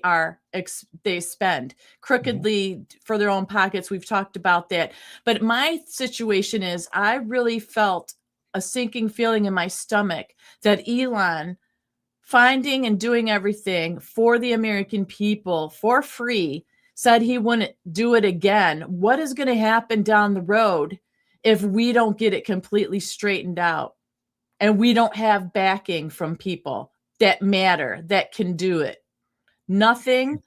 spend crookedly for their own pockets. We've talked about that. But my situation is, I really felt a sinking feeling in my stomach that Elon, finding and doing everything for the American people for free, said he wouldn't do it again. What is going to happen down the road if we don't get it completely straightened out and we don't have backing from people that matter, that can do it? Nothing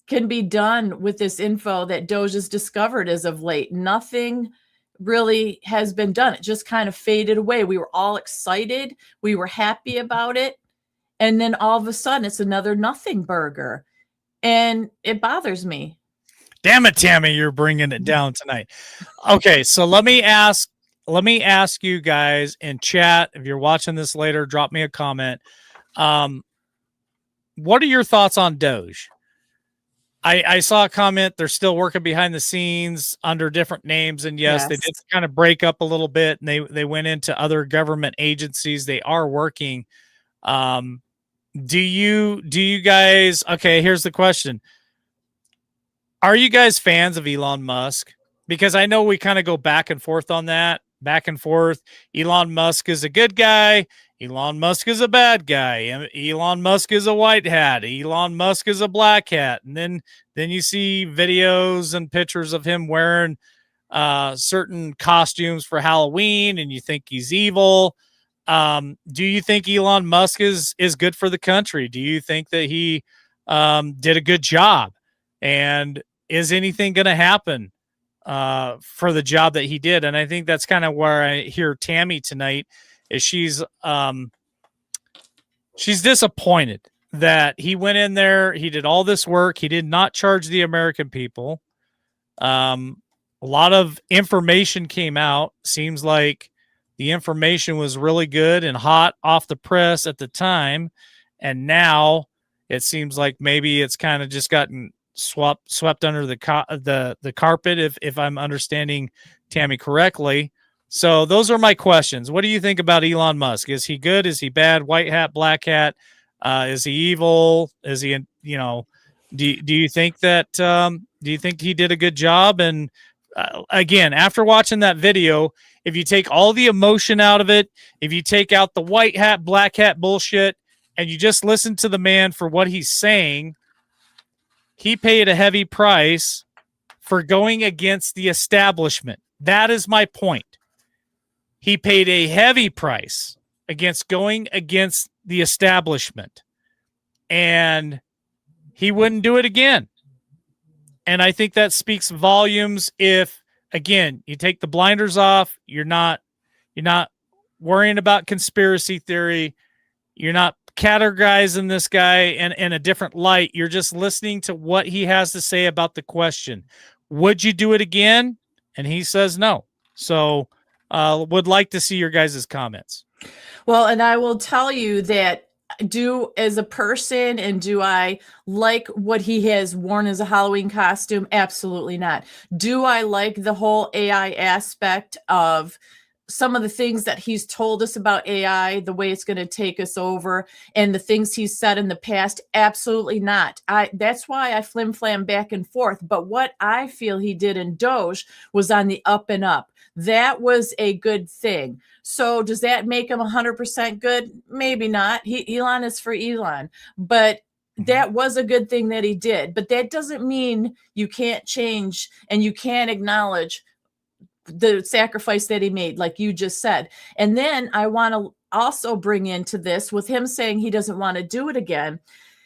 can be done with this info that DOGE has discovered as of late. Nothing really has been done. It just kind of faded away. We were all excited. We were happy about it. And then all of a sudden it's another nothing burger. And it bothers me. Damn it, Tammy, you're bringing it down tonight. Okay, so let me ask you guys in chat, if you're watching this later, drop me a comment. What are your thoughts on DOGE? I saw a comment, they're still working behind the scenes under different names, and yes, they did kind of break up a little bit, and they went into other government agencies. They are working. Do you guys, okay, here's the question. Are you guys fans of Elon Musk? Because I know we kind of go back and forth on that, back and forth. Elon Musk is a good guy. Elon Musk is a bad guy. Elon Musk is a white hat. Elon Musk is a black hat. And then you see videos and pictures of him wearing certain costumes for Halloween, and you think he's evil. Do you think Elon Musk is good for the country? Do you think that he did a good job? And is anything going to happen for the job that he did? And I think that's kind of where I hear Tammy tonight is she's disappointed that he went in there. He did all this work. He did not charge the American people. A lot of information came out. Seems like the information was really good and hot off the press at the time. And now it seems like maybe it's kind of just gotten swept under the carpet, if I'm understanding Tammy correctly. So those are my questions. What do you think about Elon Musk? Is he good? Is he bad? White hat, black hat? Is he evil? Is he, do you think that, do you think he did a good job? And again, after watching that video, if you take all the emotion out of it, if you take out the white hat, black hat bullshit, and you just listen to the man for what he's saying, he paid a heavy price for going against the establishment. That is my point. He paid a heavy price against going against the establishment, and he wouldn't do it again. And I think that speaks volumes. If, again, you take the blinders off, you're not worrying about conspiracy theory. You're not categorizing this guy in a different light. You're just listening to what he has to say about the question. Would you do it again? And he says no. So would like to see your guys' comments. Well, and I will tell you that as a person, and do I like what he has worn as a Halloween costume? Absolutely not. Do I like the whole AI aspect of some of the things that he's told us about AI, the way it's going to take us over, and the things he's said in the past? Absolutely not. That's why I flim-flam back and forth. But what I feel he did in DOGE was on the up and up. That was a good thing. So does that make him 100% good? Maybe not. Elon is for Elon. But that was a good thing that he did. But that doesn't mean you can't change and you can't acknowledge the sacrifice that he made, like you just said. And then I want to also bring into this with him saying he doesn't want to do it again.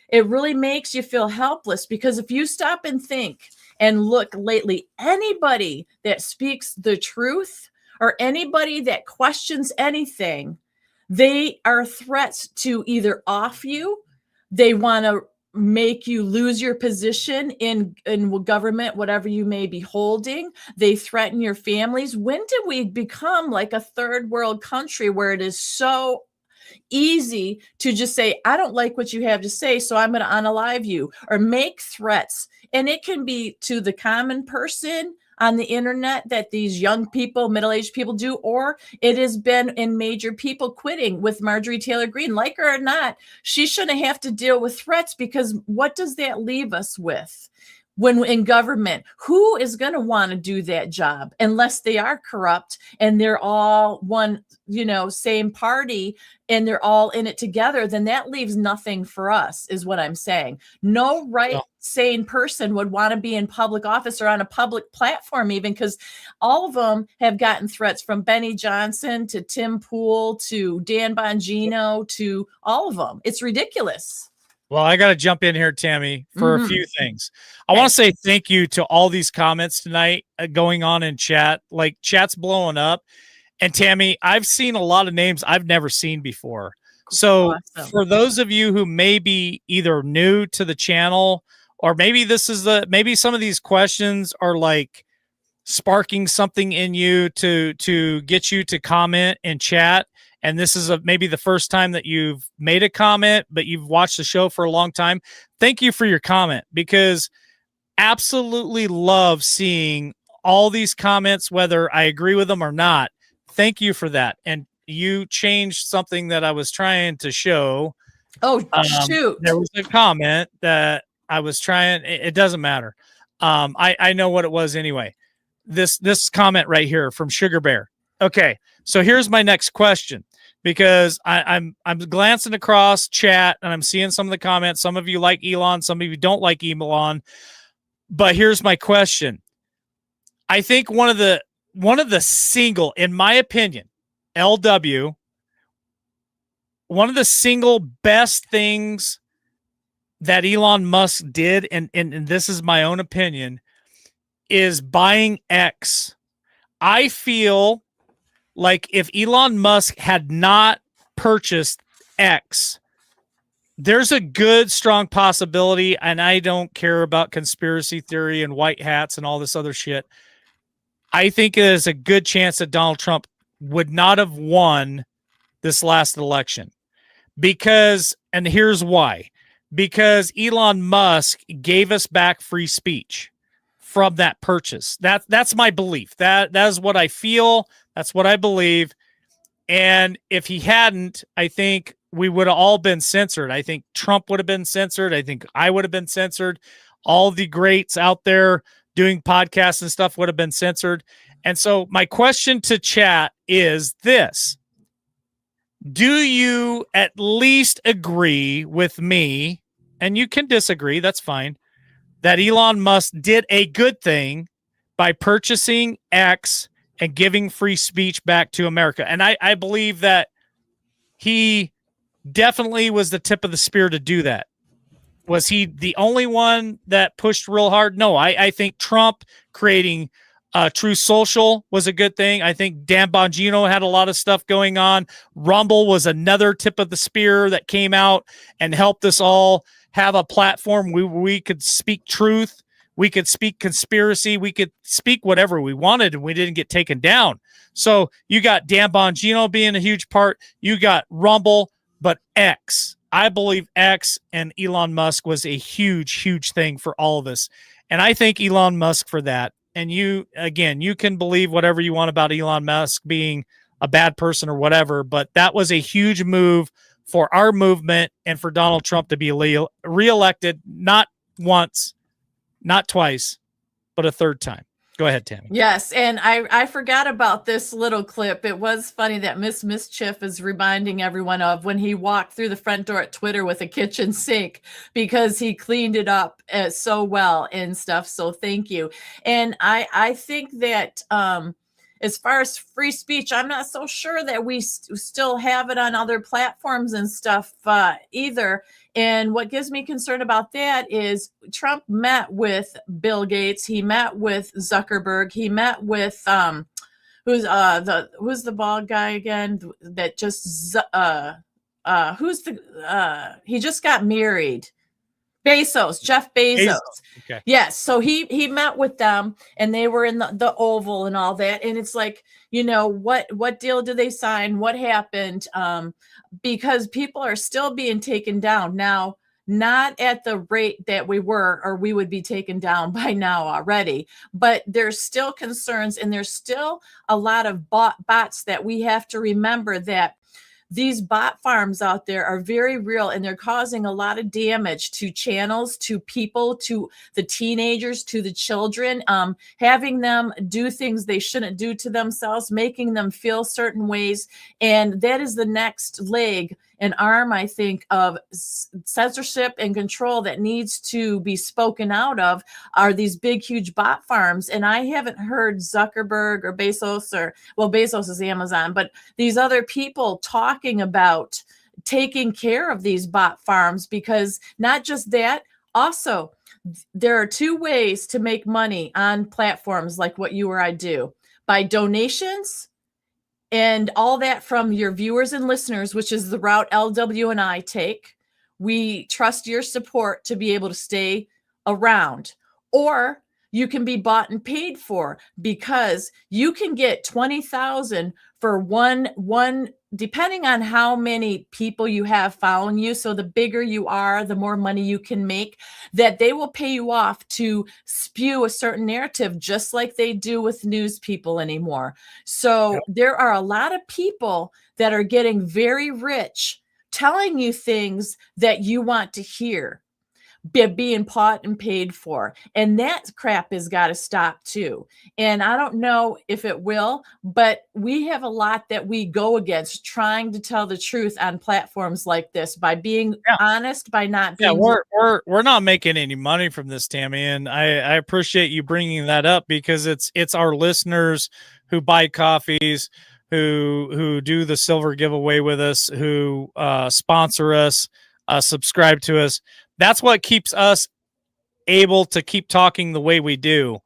It really makes you feel helpless, because if you stop and think and look lately, anybody that speaks the truth or anybody that questions anything, they are threats to either off you. They want to make you lose your position in government, whatever you may be holding. They threaten your families. When did we become like a third world country where it is so easy to just say, I don't like what you have to say, so I'm going to unalive you, or make threats? And it can be to the common person on the internet that these young people, middle-aged people do, or it has been in major people quitting with Marjorie Taylor Greene. Like her or not, she shouldn't have to deal with threats, because what does that leave us with? When in government, who is going to want to do that job unless they are corrupt and they're all one, same party, and they're all in it together? Then that leaves nothing for us, is what I'm saying. No sane person would want to be in public office or on a public platform, even, because all of them have gotten threats, from Benny Johnson to Tim Pool to Dan Bongino to all of them. It's ridiculous. Well, I got to jump in here, Tammy, for a few things. I want to say thank you to all these comments tonight going on in chat. Like, chat's blowing up. And Tammy, I've seen a lot of names I've never seen before. So for those of you who may be either new to the channel, or maybe maybe some of these questions are like sparking something in you to get you to comment in chat, and this is maybe the first time that you've made a comment, but you've watched the show for a long time, thank you for your comment, because absolutely love seeing all these comments, whether I agree with them or not. Thank you for that. And you changed something that I was trying to show. Oh, shoot. There was a comment that I was trying. It doesn't matter. I know what it was anyway. This comment right here from Sugar Bear. Okay, so here's my next question, because I'm glancing across chat and I'm seeing some of the comments. Some of you like Elon, some of you don't like Elon. But here's my question. I think one of the single, in my opinion, LW, one of the single best things that Elon Musk did, and this is my own opinion, is buying X. I feel like if Elon Musk had not purchased X, there's a good, strong possibility, and I don't care about conspiracy theory and white hats and all this other shit. I think there's a good chance that Donald Trump would not have won this last election. Because, and here's why, because Elon Musk gave us back free speech from that purchase. That's my belief. That is what I feel. That's what I believe. And if he hadn't, I think we would have all been censored. I think Trump would have been censored. I think I would have been censored. All the greats out there doing podcasts and stuff would have been censored. And so my question to chat is this. Do you at least agree with me, and you can disagree, that's fine, that Elon Musk did a good thing by purchasing X and giving free speech back to America? And I believe that he definitely was the tip of the spear to do that. Was he the only one that pushed real hard? No, I think Trump creating True Social was a good thing. I think Dan Bongino had a lot of stuff going on. Rumble was another tip of the spear that came out and helped us all have a platform where we could speak truth. We could speak conspiracy. We could speak whatever we wanted, and we didn't get taken down. So you got Dan Bongino being a huge part. You got Rumble, but X. I believe X and Elon Musk was a huge, huge thing for all of us. And I thank Elon Musk for that. And you can believe whatever you want about Elon Musk being a bad person or whatever, but that was a huge move for our movement and for Donald Trump to be reelected, not once, not twice, but a third time. Go ahead, Tammy. Yes, and I forgot about this little clip. It was funny that Miss Mischief is reminding everyone of when he walked through the front door at Twitter with a kitchen sink, because he cleaned it up so well and stuff. So thank you. And I think that as far as free speech, I'm not so sure that we still have it on other platforms and stuff either. And what gives me concern about that is Trump met with Bill Gates. He met with Zuckerberg. He met with who's the bald guy again that just he just got married. Bezos, Jeff Bezos. Okay. Yes. So he met with them and they were in the Oval and all that. And it's like, what deal did they sign? What happened? Because people are still being taken down now, not at the rate that we were, or we would be taken down by now already. But there's still concerns, and there's still a lot of bots that we have to remember that these bot farms out there are very real, and they're causing a lot of damage to channels, to people, to the teenagers, to the children, having them do things they shouldn't do to themselves, making them feel certain ways. And that is the next leg and arm, I think, of censorship and control that needs to be spoken out of, are these big, huge bot farms. And I haven't heard Zuckerberg or Bezos, Bezos is Amazon, but these other people talking about taking care of these bot farms, because not just that, also, there are two ways to make money on platforms like what you or I do: by donations and all that from your viewers and listeners, which is the route LW and I take. We trust your support to be able to stay around. Or you can be bought and paid for, because you can get $20,000 for one, depending on how many people you have following you. So the bigger you are, the more money you can make, that they will pay you off to spew a certain narrative, just like they do with news people anymore. So there are a lot of people that are getting very rich telling you things that you want to hear. being bought and paid for. And that crap has got to stop too. And I don't know if it will, but we have a lot that we go against trying to tell the truth on platforms like this by being honest, by not being. Yeah, we're not making any money from this, Tammy, and I appreciate you bringing that up because it's our listeners who buy coffees, who do the silver giveaway with us, who sponsor us, subscribe to us. That's what keeps us able to keep talking the way we do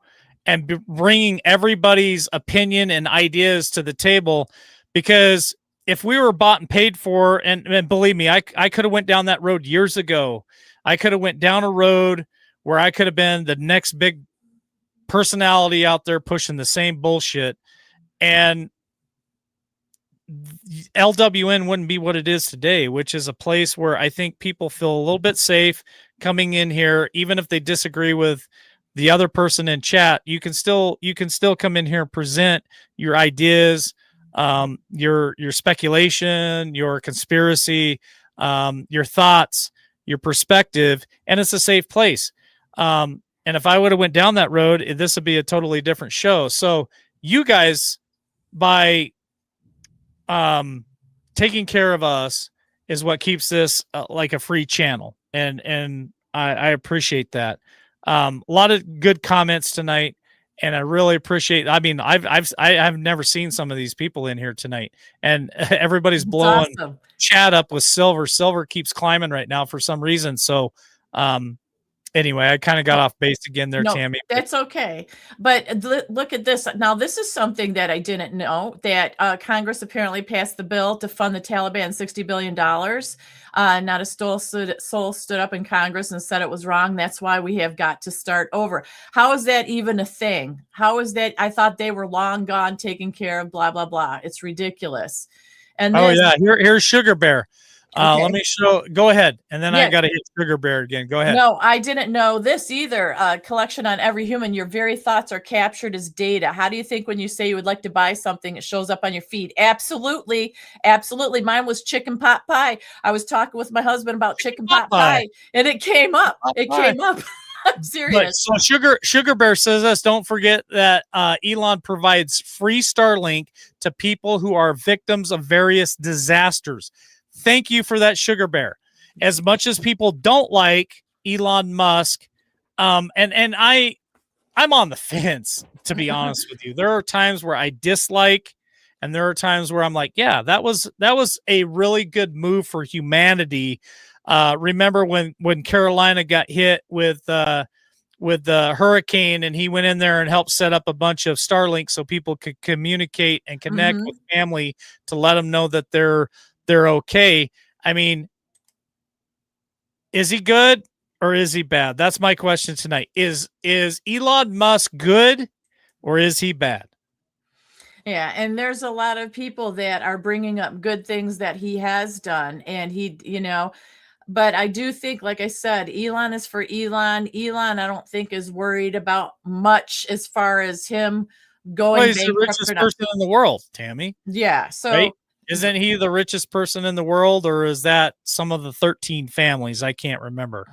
and bringing everybody's opinion and ideas to the table. Because if we were bought and paid for, and believe me, I could have went down that road years ago. I could have went down a road where I could have been the next big personality out there pushing the same bullshit. And LWN wouldn't be what it is today, which is a place where I think people feel a little bit safe coming in here, even if they disagree with the other person in chat. You can still come in here and present your ideas, your speculation, your conspiracy, your thoughts, your perspective, and it's a safe place. And if I would have went down that road, this would be a totally different show. So you guys, by taking care of us, is what keeps this like a free channel, and I appreciate that. A lot of good comments tonight, and I really appreciate. I mean, I've never seen some of these people in here tonight, and everybody's blowing chat up with silver. Silver keeps climbing right now for some reason. So, anyway, I kind of got off base again there, Tammy. That's okay. But look at this. Now, this is something that I didn't know, that Congress apparently passed the bill to fund the Taliban $60 billion. Not a soul stood up in Congress and said it was wrong. That's why we have got to start over. How is that even a thing? How is that? I thought they were long gone, taken care of, blah, blah, blah. It's ridiculous. And here's Sugar Bear. Okay. Let me show. Go ahead, and then I got to hit Sugar Bear again. Go ahead. No, I didn't know this either. Collection on every human. Your very thoughts are captured as data. How do you think when you say you would like to buy something, it shows up on your feed? Absolutely, absolutely. Mine was chicken pot pie. I was talking with my husband about chicken pot pie, and it came up. Came up. I'm serious. But, so Sugar Bear says this. Don't forget that Elon provides free Starlink to people who are victims of various disasters. Thank you for that, Sugar Bear. As much as people don't like Elon Musk, and I'm on the fence, to be honest with you. There are times where I dislike, and there are times where I'm like, yeah, that was a really good move for humanity. Remember when Carolina got hit with the hurricane, and he went in there and helped set up a bunch of Starlink so people could communicate and connect with family to let them know that they're okay. I mean, is he good or is he bad? That's my question tonight. Is Elon Musk good or is he bad? Yeah, and there's a lot of people that are bringing up good things that he has done, and he, but I do think, like I said, Elon is for Elon. Elon, I don't think, is worried about much as far as him going. Well, he's the richest person in the world, Tammy. Yeah, so. Right? Isn't he the richest person in the world, or is that some of the 13 families? I can't remember.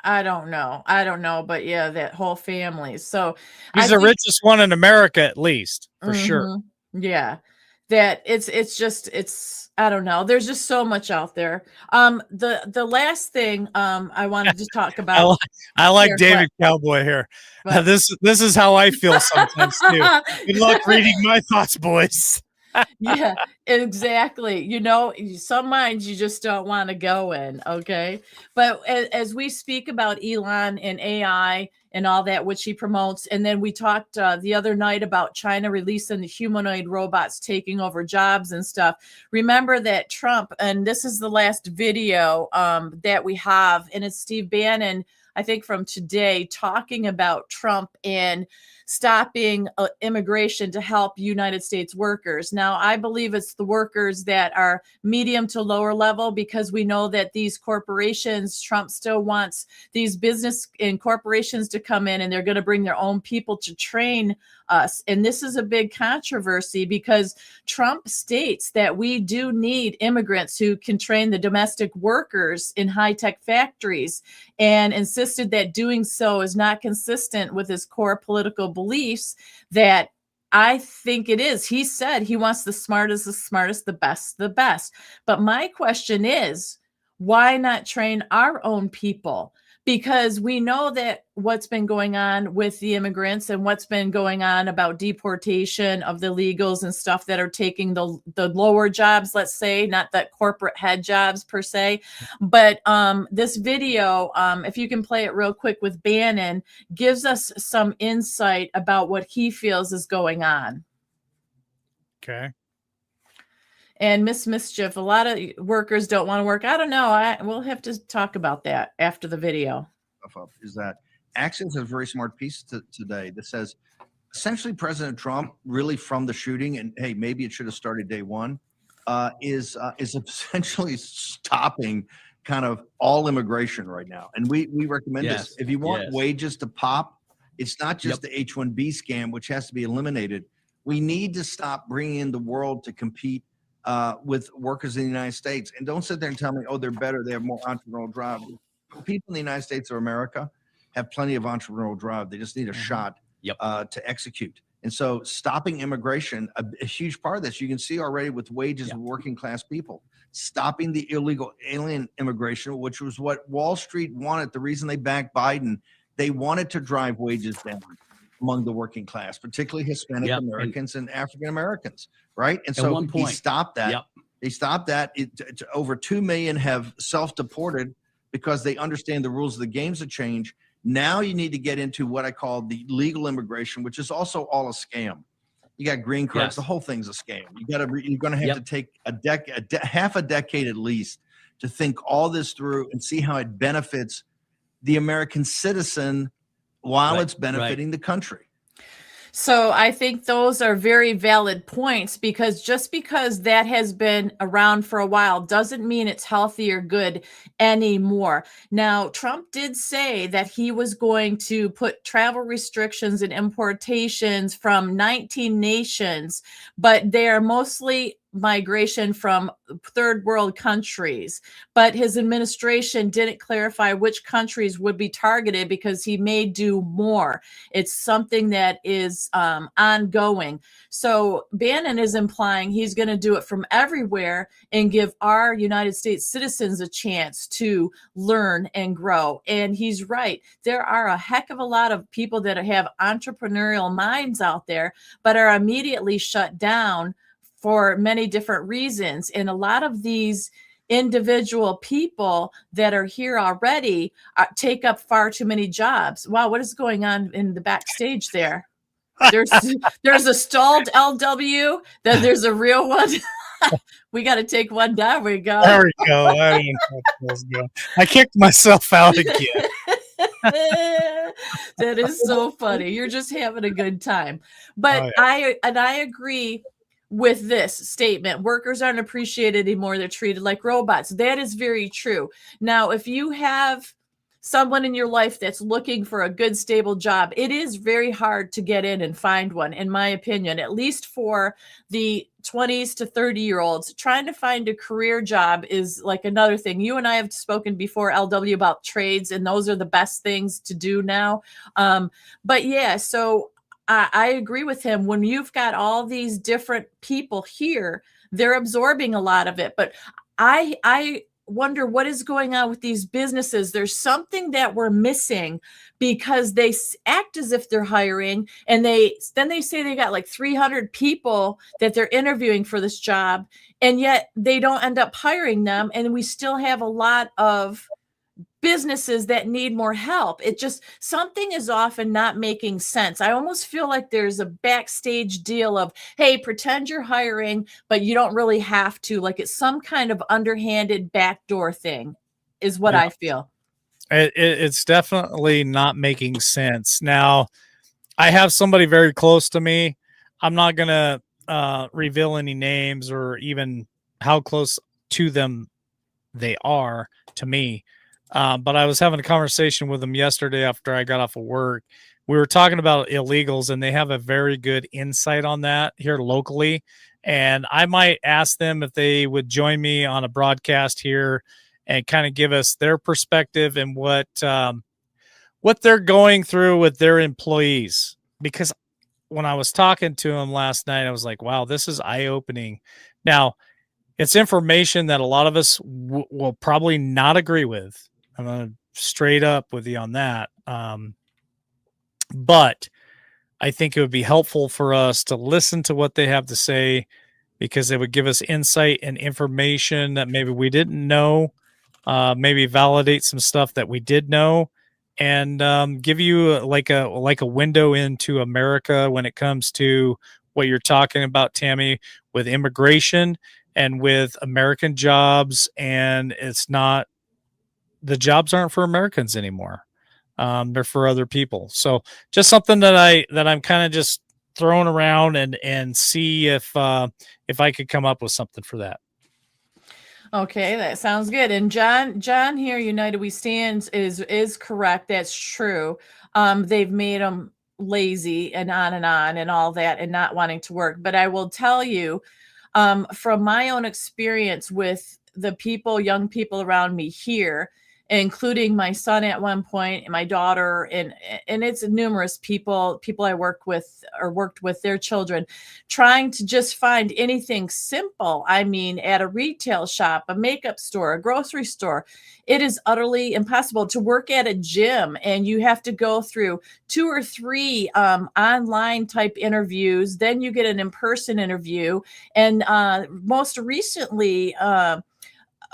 I don't know, but yeah, that whole family. So he's the richest one in America, at least, for sure. Yeah, that it's I don't know. There's just so much out there. The last thing I wanted to talk about. I like David Cowboy here. This is how I feel sometimes too. Good luck reading my thoughts, boys. Yeah, exactly. Some minds you just don't want to go in. Okay. But as we speak about Elon and AI and all that, which he promotes, and then we talked the other night about China releasing the humanoid robots taking over jobs and stuff. Remember that Trump, and this is the last video that we have, and it's Steve Bannon I think from today, talking about Trump and stopping immigration to help United States workers. Now, I believe it's the workers that are medium to lower level, because we know that these corporations, Trump still wants these business and corporations to come in, and they're going to bring their own people to train us. And this is a big controversy because Trump states that we do need immigrants who can train the domestic workers in high-tech factories, and insisted that doing so is not consistent with his core political beliefs that I think it is. He said he wants the smartest, the best. But my question is, why not train our own people? Because we know that what's been going on with the immigrants and what's been going on about deportation of the illegals and stuff that are taking the lower jobs, let's say, not the corporate head jobs per se. But this video, if you can play it real quick with Bannon, gives us some insight about what he feels is going on. Okay. And Miss Mischief, a lot of workers don't want to work. I don't know. We'll have to talk about that after the video. Is that Axios has a very smart piece today that says essentially President Trump, really from the shooting, and hey, maybe it should have started day one, is essentially stopping kind of all immigration right now. And we recommend this. If you want wages to pop, it's not just the H-1B scam, which has to be eliminated. We need to stop bringing in the world to compete with workers in the United States. And don't sit there and tell me, oh, they're better, they have more entrepreneurial drive. People in the United States of America have plenty of entrepreneurial drive. They just need a shot to execute. And so stopping immigration, a huge part of this, you can see already with wages of working class people. Stopping the illegal alien immigration, which was what Wall Street wanted. The reason they backed Biden, they wanted to drive wages down among the working class, particularly Hispanic Americans and African Americans, right? And so he stopped that. They stopped that. Over 2 million have self-deported because they understand the rules of the games have changed. Now you need to get into what I call the legal immigration, which is also all a scam. You got green cards. The whole thing's a scam. You're going to have to take half a decade at least to think all this through and see how it benefits the American citizen while it's benefiting the country. So I think those are very valid points, because just because that has been around for a while doesn't mean it's healthy or good anymore. Now, Trump did say that he was going to put travel restrictions and importations from 19 nations, but they are mostly migration from third world countries. But his administration didn't clarify which countries would be targeted, because he may do more. It's something that is ongoing. So Bannon is implying he's going to do it from everywhere and give our United States citizens a chance to learn and grow. And he's right. There are a heck of a lot of people that have entrepreneurial minds out there, but are immediately shut down for many different reasons. And a lot of these individual people that are here already take up far too many jobs. Wow, what is going on in the backstage there? There's a stalled LW, then there's a real one. We got to take one down. We go. There we go. I didn't know what was going. I kicked myself out again. That is so funny. You're just having a good time. But I agree with this statement. Workers aren't appreciated anymore. They're treated like robots. That is very true. Now, if you have someone in your life that's looking for a good, stable job, it is very hard to get in and find one, in my opinion, at least for the 20s to 30-year-olds. Trying to find a career job is like another thing. You and I have spoken before, LW, about trades, and those are the best things to do now. But yeah, so I agree with him. When you've got all these different people here, they're absorbing a lot of it. But I wonder what is going on with these businesses. There's something that we're missing, because they act as if they're hiring, and then they say they got like 300 people that they're interviewing for this job, and yet they don't end up hiring them. And we still have a lot of businesses that need more help. It just, something is often not making sense. I almost feel like there's a backstage deal of, hey, pretend you're hiring, but you don't really have to. Like it's some kind of underhanded backdoor thing is what I feel. It's definitely not making sense. Now, I have somebody very close to me. I'm not going to reveal any names or even how close to them they are to me. But I was having a conversation with them yesterday after I got off of work. We were talking about illegals, and they have a very good insight on that here locally. And I might ask them if they would join me on a broadcast here and kind of give us their perspective and what they're going through with their employees. Because when I was talking to them last night, I was like, wow, this is eye-opening. Now, it's information that a lot of us will probably not agree with. I'm going to straight up with you on that. But I think it would be helpful for us to listen to what they have to say, because it would give us insight and information that maybe we didn't know, maybe validate some stuff that we did know, and give you like a window into America when it comes to what you're talking about, Tammy, with immigration and with American jobs. And it's not, the jobs aren't for Americans anymore. They're for other people. So just something that I'm kind of just throwing around and see if I could come up with something for that. Okay, that sounds good. And John here, United We Stand is correct. That's true. They've made them lazy and on and all that, and not wanting to work. But I will tell you, from my own experience with the young people around me here, including my son at one point and my daughter, and it's numerous people I work with or worked with their children, trying to just find anything simple. I mean, at a retail shop, a makeup store, a grocery store, it is utterly impossible to work at a gym, and you have to go through 2 or 3 online type interviews. Then you get an in-person interview. And most recently,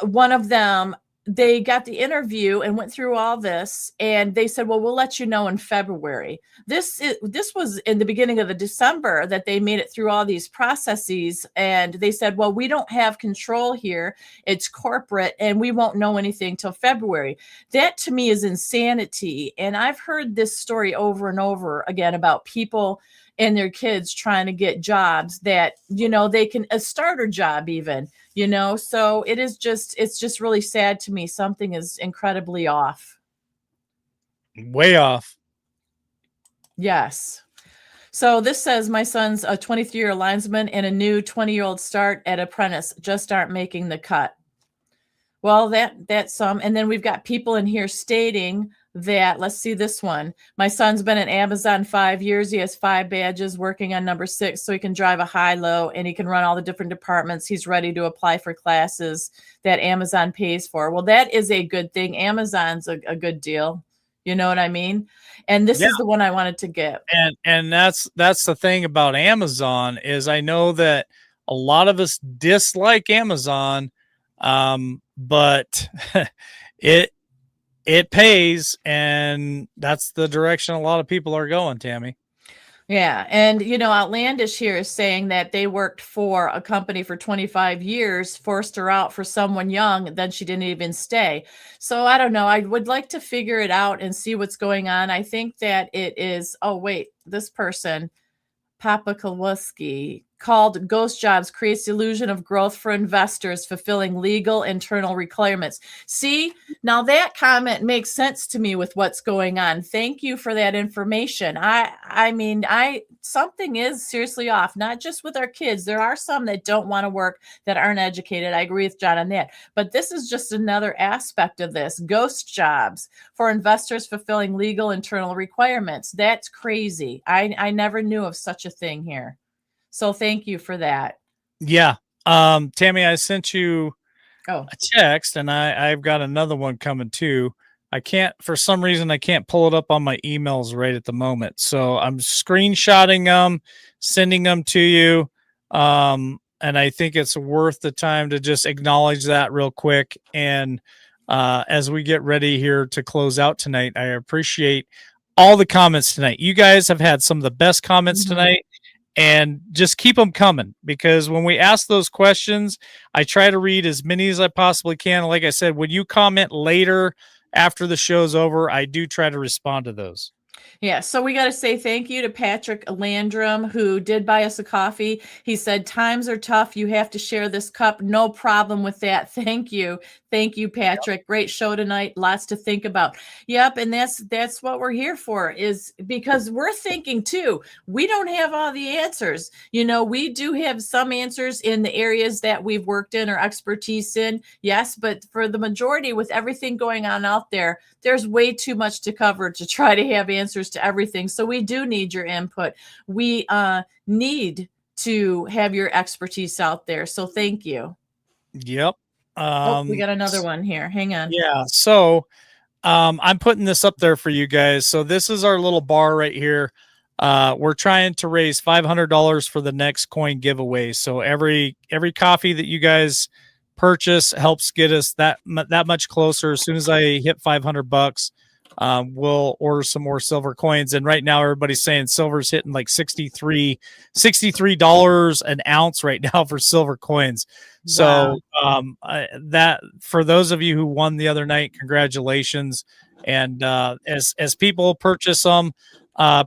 one of them, they got the interview and went through all this, and they said, well, we'll let you know in February. This was in the beginning of the December that they made it through all these processes. And they said, well, we don't have control here. It's corporate, and we won't know anything till February. That to me is insanity. And I've heard this story over and over again about people and their kids trying to get jobs that, they can, a starter job even, so it's just really sad to me. Something is incredibly off. Way off. Yes. So this says my son's a 23-year linesman and a new 20-year-old start at apprentice just aren't making the cut. Well, that's some. And then we've got people in here stating that, let's see this one. My son's been at Amazon 5 years. He has 5 badges, working on number 6, so he can drive a high-low and he can run all the different departments. He's ready to apply for classes that Amazon pays for. Well, that is a good thing. Amazon's a good deal. You know what I mean? And this is the one I wanted to get. And that's the thing about Amazon, is I know that a lot of us dislike Amazon, but it pays, and that's the direction a lot of people are going, Tammy. Yeah. And, Outlandish here is saying that they worked for a company for 25 years, forced her out for someone young, then she didn't even stay. So I don't know. I would like to figure it out and see what's going on. I think that it is, this person, Papa Kowalski, called Ghost Jobs creates the illusion of growth for investors fulfilling legal internal requirements. See, now that comment makes sense to me with what's going on. Thank you for that information. I mean, something is seriously off, not just with our kids. There are some that don't want to work, that aren't educated. I agree with John on that. But this is just another aspect of this. Ghost jobs for investors fulfilling legal internal requirements. That's crazy. I never knew of such a thing here. So thank you for that. Yeah. Tammy, I sent you a text, and I've got another one coming too. For some reason, I can't pull it up on my emails right at the moment. So I'm screenshotting them, sending them to you. And I think it's worth the time to just acknowledge that real quick. And as we get ready here to close out tonight, I appreciate all the comments tonight. You guys have had some of the best comments tonight. And just keep them coming, because when we ask those questions, I try to read as many as I possibly can. Like I said, when you comment later after the show's over, I do try to respond to those. Yeah, so we got to say thank you to Patrick Landrum, who did buy us a coffee. He said, times are tough. You have to share this cup. No problem with that. Thank you. Thank you, Patrick. Great show tonight. Lots to think about. Yep, and that's what we're here for, is because we're thinking too. We don't have all the answers. You know, we do have some answers in the areas that we've worked in or expertise in. Yes, but for the majority, with everything going on out there, there's way too much to cover to try to have answers to everything. So we do need your input. We need to have your expertise out there. So thank you. Yep. Oh, we got another one here. Hang on. Yeah. So I'm putting this up there for you guys. So this is our little bar right here. We're trying to raise $500 for the next coin giveaway. So every coffee that you guys purchase helps get us that much closer. As soon as I hit $500, we'll order some more silver coins. And right now everybody's saying silver's hitting like $63 an ounce right now for silver coins. So that, for those of you who won the other night, congratulations. And as people purchase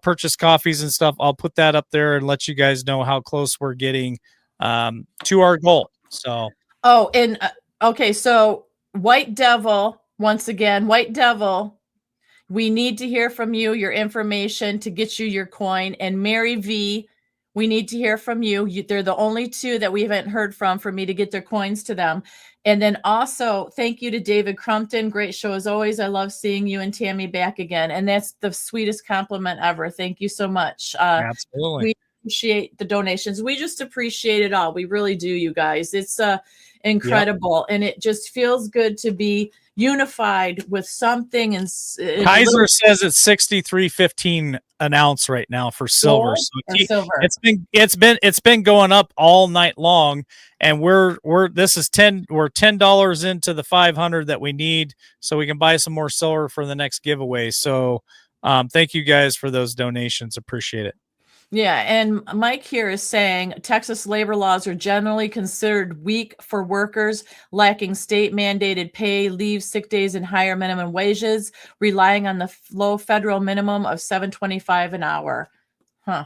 purchase coffees and stuff, I'll put that up there and let you guys know how close we're getting to our goal. So and okay, so White Devil, once again, White Devil, we need to hear from you, your information to get you your coin. And Mary V, we need to hear from you. They're the only two that we haven't heard from for me to get their coins to them. And then also, thank you to David Crumpton. Great show as always. I love seeing you and Tammy back again. And that's the sweetest compliment ever. Thank you so much. absolutely. We appreciate the donations. We just appreciate it all. We really do, you guys. It's incredible. Yep. And it just feels good to be unified with something. And Kaiser says it's 63.15 an ounce right now for silver. So silver. It's been going up all night long, and we're $10 into the 500 that we need, so we can buy some more silver for the next giveaway. So thank you guys for those donations. Appreciate it. Yeah, and Mike here is saying Texas labor laws are generally considered weak for workers lacking state-mandated pay, leave, sick days, and higher minimum wages, relying on the low federal minimum of $7.25 an hour. Huh.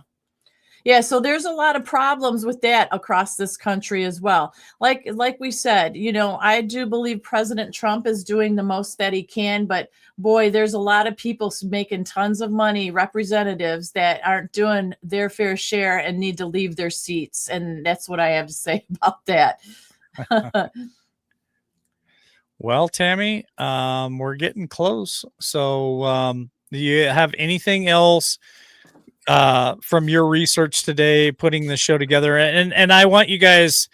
Yeah, so there's a lot of problems with that across this country as well. Like we said, you know, I do believe President Trump is doing the most that he can, but boy, there's a lot of people making tons of money, representatives that aren't doing their fair share and need to leave their seats. And that's what I have to say about that. Well, Tammy, we're getting close. So do you have anything else from your research today, putting the show together? And I want you guys,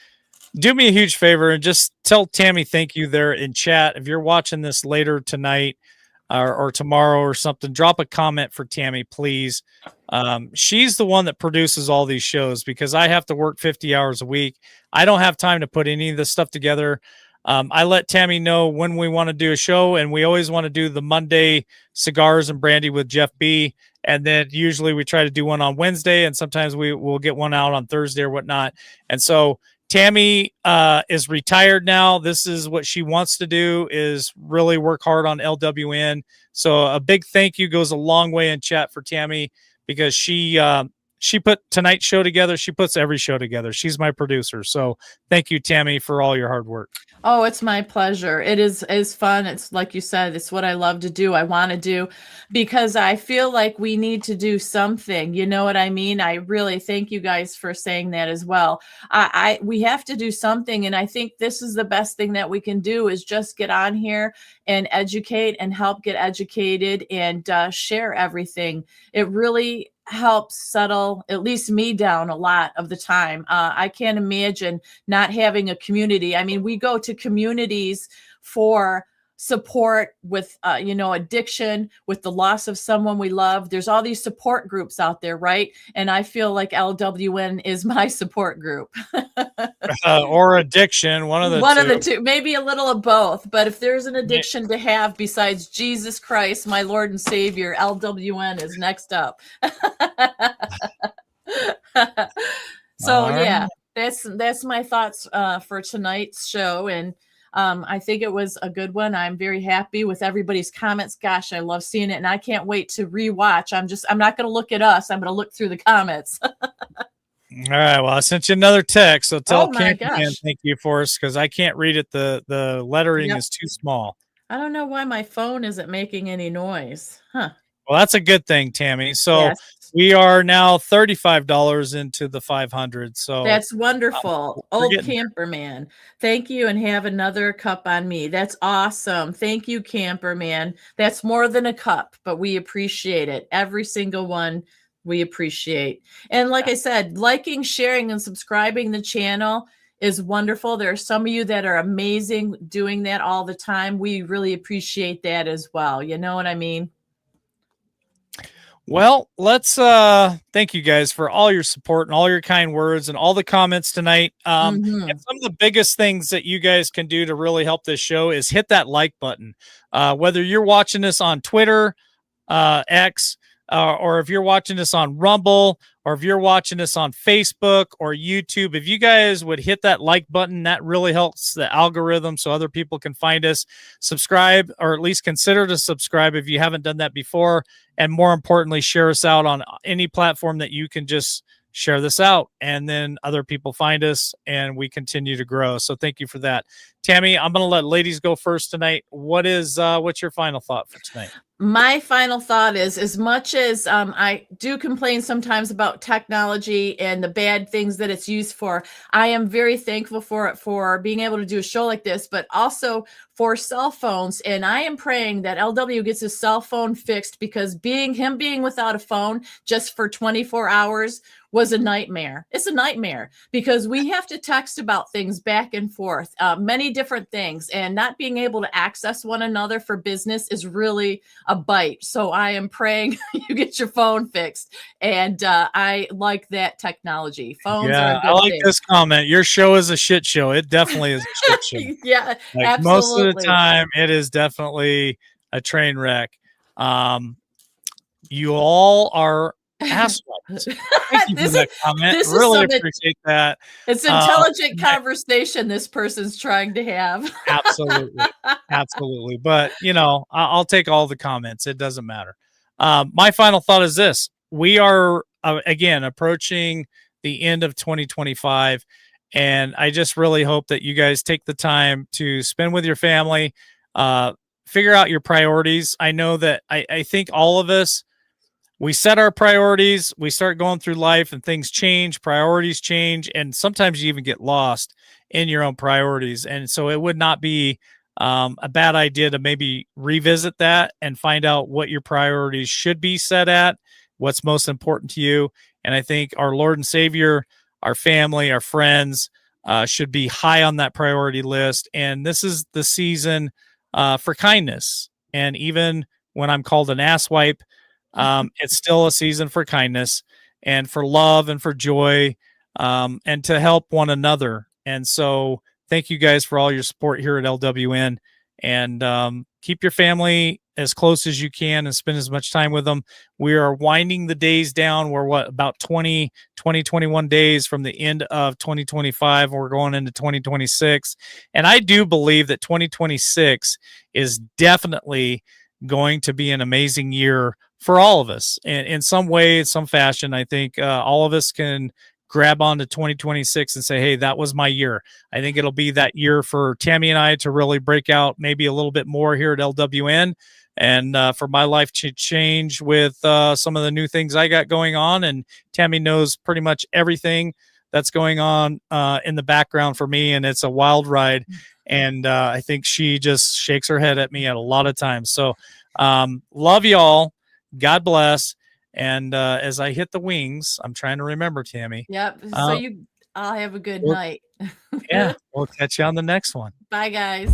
do me a huge favor and just tell Tammy thank you there in chat. If you're watching this later tonight or tomorrow or something, drop a comment for Tammy, please. She's the one that produces all these shows, because I have to work 50 hours a week. I don't have time to put any of this stuff together. I let Tammy know when we want to do a show, and we always want to do the Monday cigars and brandy with Jeff B. And then usually we try to do one on Wednesday, and sometimes we will get one out on Thursday or whatnot. And so Tammy is retired now. This is what she wants to do, is really work hard on LWN. So a big thank you goes a long way in chat for Tammy, because she put tonight's show together. She puts every show together. She's my producer. So thank you, Tammy, for all your hard work. Oh, it's my pleasure. It is fun. It's like you said, it's what I love to do. I want to do, because I feel like we need to do something. You know what I mean? I really thank you guys for saying that as well. We have to do something. And I think this is the best thing that we can do, is just get on here and educate and help get educated and share everything. It really helps settle at least me down a lot of the time. I can't imagine not having a community. I mean, we go to communities for support with, addiction, with the loss of someone we love. There's all these support groups out there, right? And I feel like LWN is my support group. Or addiction, one of the two. Maybe a little of both. But if there's an addiction to have besides Jesus Christ, my Lord and Savior, LWN is next up. So yeah, that's my thoughts for tonight's show. And I think it was a good one. I'm very happy with everybody's comments. Gosh, I love seeing it, and I can't wait to rewatch. I'm not going to look at us. I'm going to look through the comments. All right. Well, I sent you another text, so tell Oh my Camperman gosh. thank you for us because I can't read it. The lettering Yep. is too small. I don't know why my phone isn't making any noise. Huh. Well, that's a good thing, Tammy. So Yes. we are now $35 into the 500. So That's wonderful. we're Old getting there. camper man. Thank you, and have another cup on me. That's awesome. Thank you, camper man. That's more than a cup, but we appreciate it. Every single one we appreciate. And like I said, liking, sharing, and subscribing the channel is wonderful. There are some of you that are amazing doing that all the time. We really appreciate that as well. You know what I mean? Well, let's thank you guys for all your support and all your kind words and all the comments tonight. And some of the biggest things that you guys can do to really help this show is hit that like button. Whether you're watching this on Twitter, X, or if you're watching this on Rumble, or if you're watching this on Facebook or YouTube, if you guys would hit that like button, that really helps the algorithm so other people can find us. Subscribe, or at least consider to subscribe if you haven't done that before. And more importantly, share us out on any platform that you can just share this out, and then other people find us and we continue to grow. So thank you for that. Tammy, I'm going to let ladies go first tonight. What's your final thought for tonight? My final thought is, as much as I do complain sometimes about technology and the bad things that it's used for, I am very thankful for it, for being able to do a show like this, but also for cell phones. And I am praying that LW gets his cell phone fixed, because being without a phone just for 24 hours was a nightmare. It's a nightmare, because we have to text about things back and forth, many different things, and not being able to access one another for business is really a bite. So I am praying you get your phone fixed, and I like that technology. Phones are a good I like thing. this comment. Your show is a shit show. It definitely is a shit show. Yeah, like absolutely. Most of the time, it is definitely a train wreck. You all are assholes. Thank you for that comment. Really appreciate that. It's intelligent conversation this person's trying to have. Absolutely. But, I'll take all the comments. It doesn't matter. My final thought is this. We are, again, approaching the end of 2025. And I just really hope that you guys take the time to spend with your family, figure out your priorities. I know that I think all of us, we set our priorities, we start going through life and things change, priorities change, and sometimes you even get lost in your own priorities. And so it would not be a bad idea to maybe revisit that and find out what your priorities should be set at, what's most important to you. And I think our Lord and Savior, our family, our friends should be high on that priority list. And this is the season for kindness. And even when I'm called an asswipe, it's still a season for kindness and for love and for joy, and to help one another. And so thank you guys for all your support here at LWN, and keep your family as close as you can and spend as much time with them. We are winding the days down. We're about 21 days from the end of 2025. We're going into 2026. And I do believe that 2026 is definitely going to be an amazing year for all of us in some way, some fashion. I think all of us can grab onto 2026 and say, hey, that was my year. I think it'll be that year for Tammy and I to really break out maybe a little bit more here at LWN, and for my life to change with some of the new things I got going on. And Tammy knows pretty much everything that's going on in the background for me, and it's a wild ride. And I think she just shakes her head at me at a lot of times. So love y'all. God bless. And as I hit the wings, I'm trying to remember, Tammy. Yep. So I'll have a good night. Yeah. We'll catch you on the next one. Bye, guys.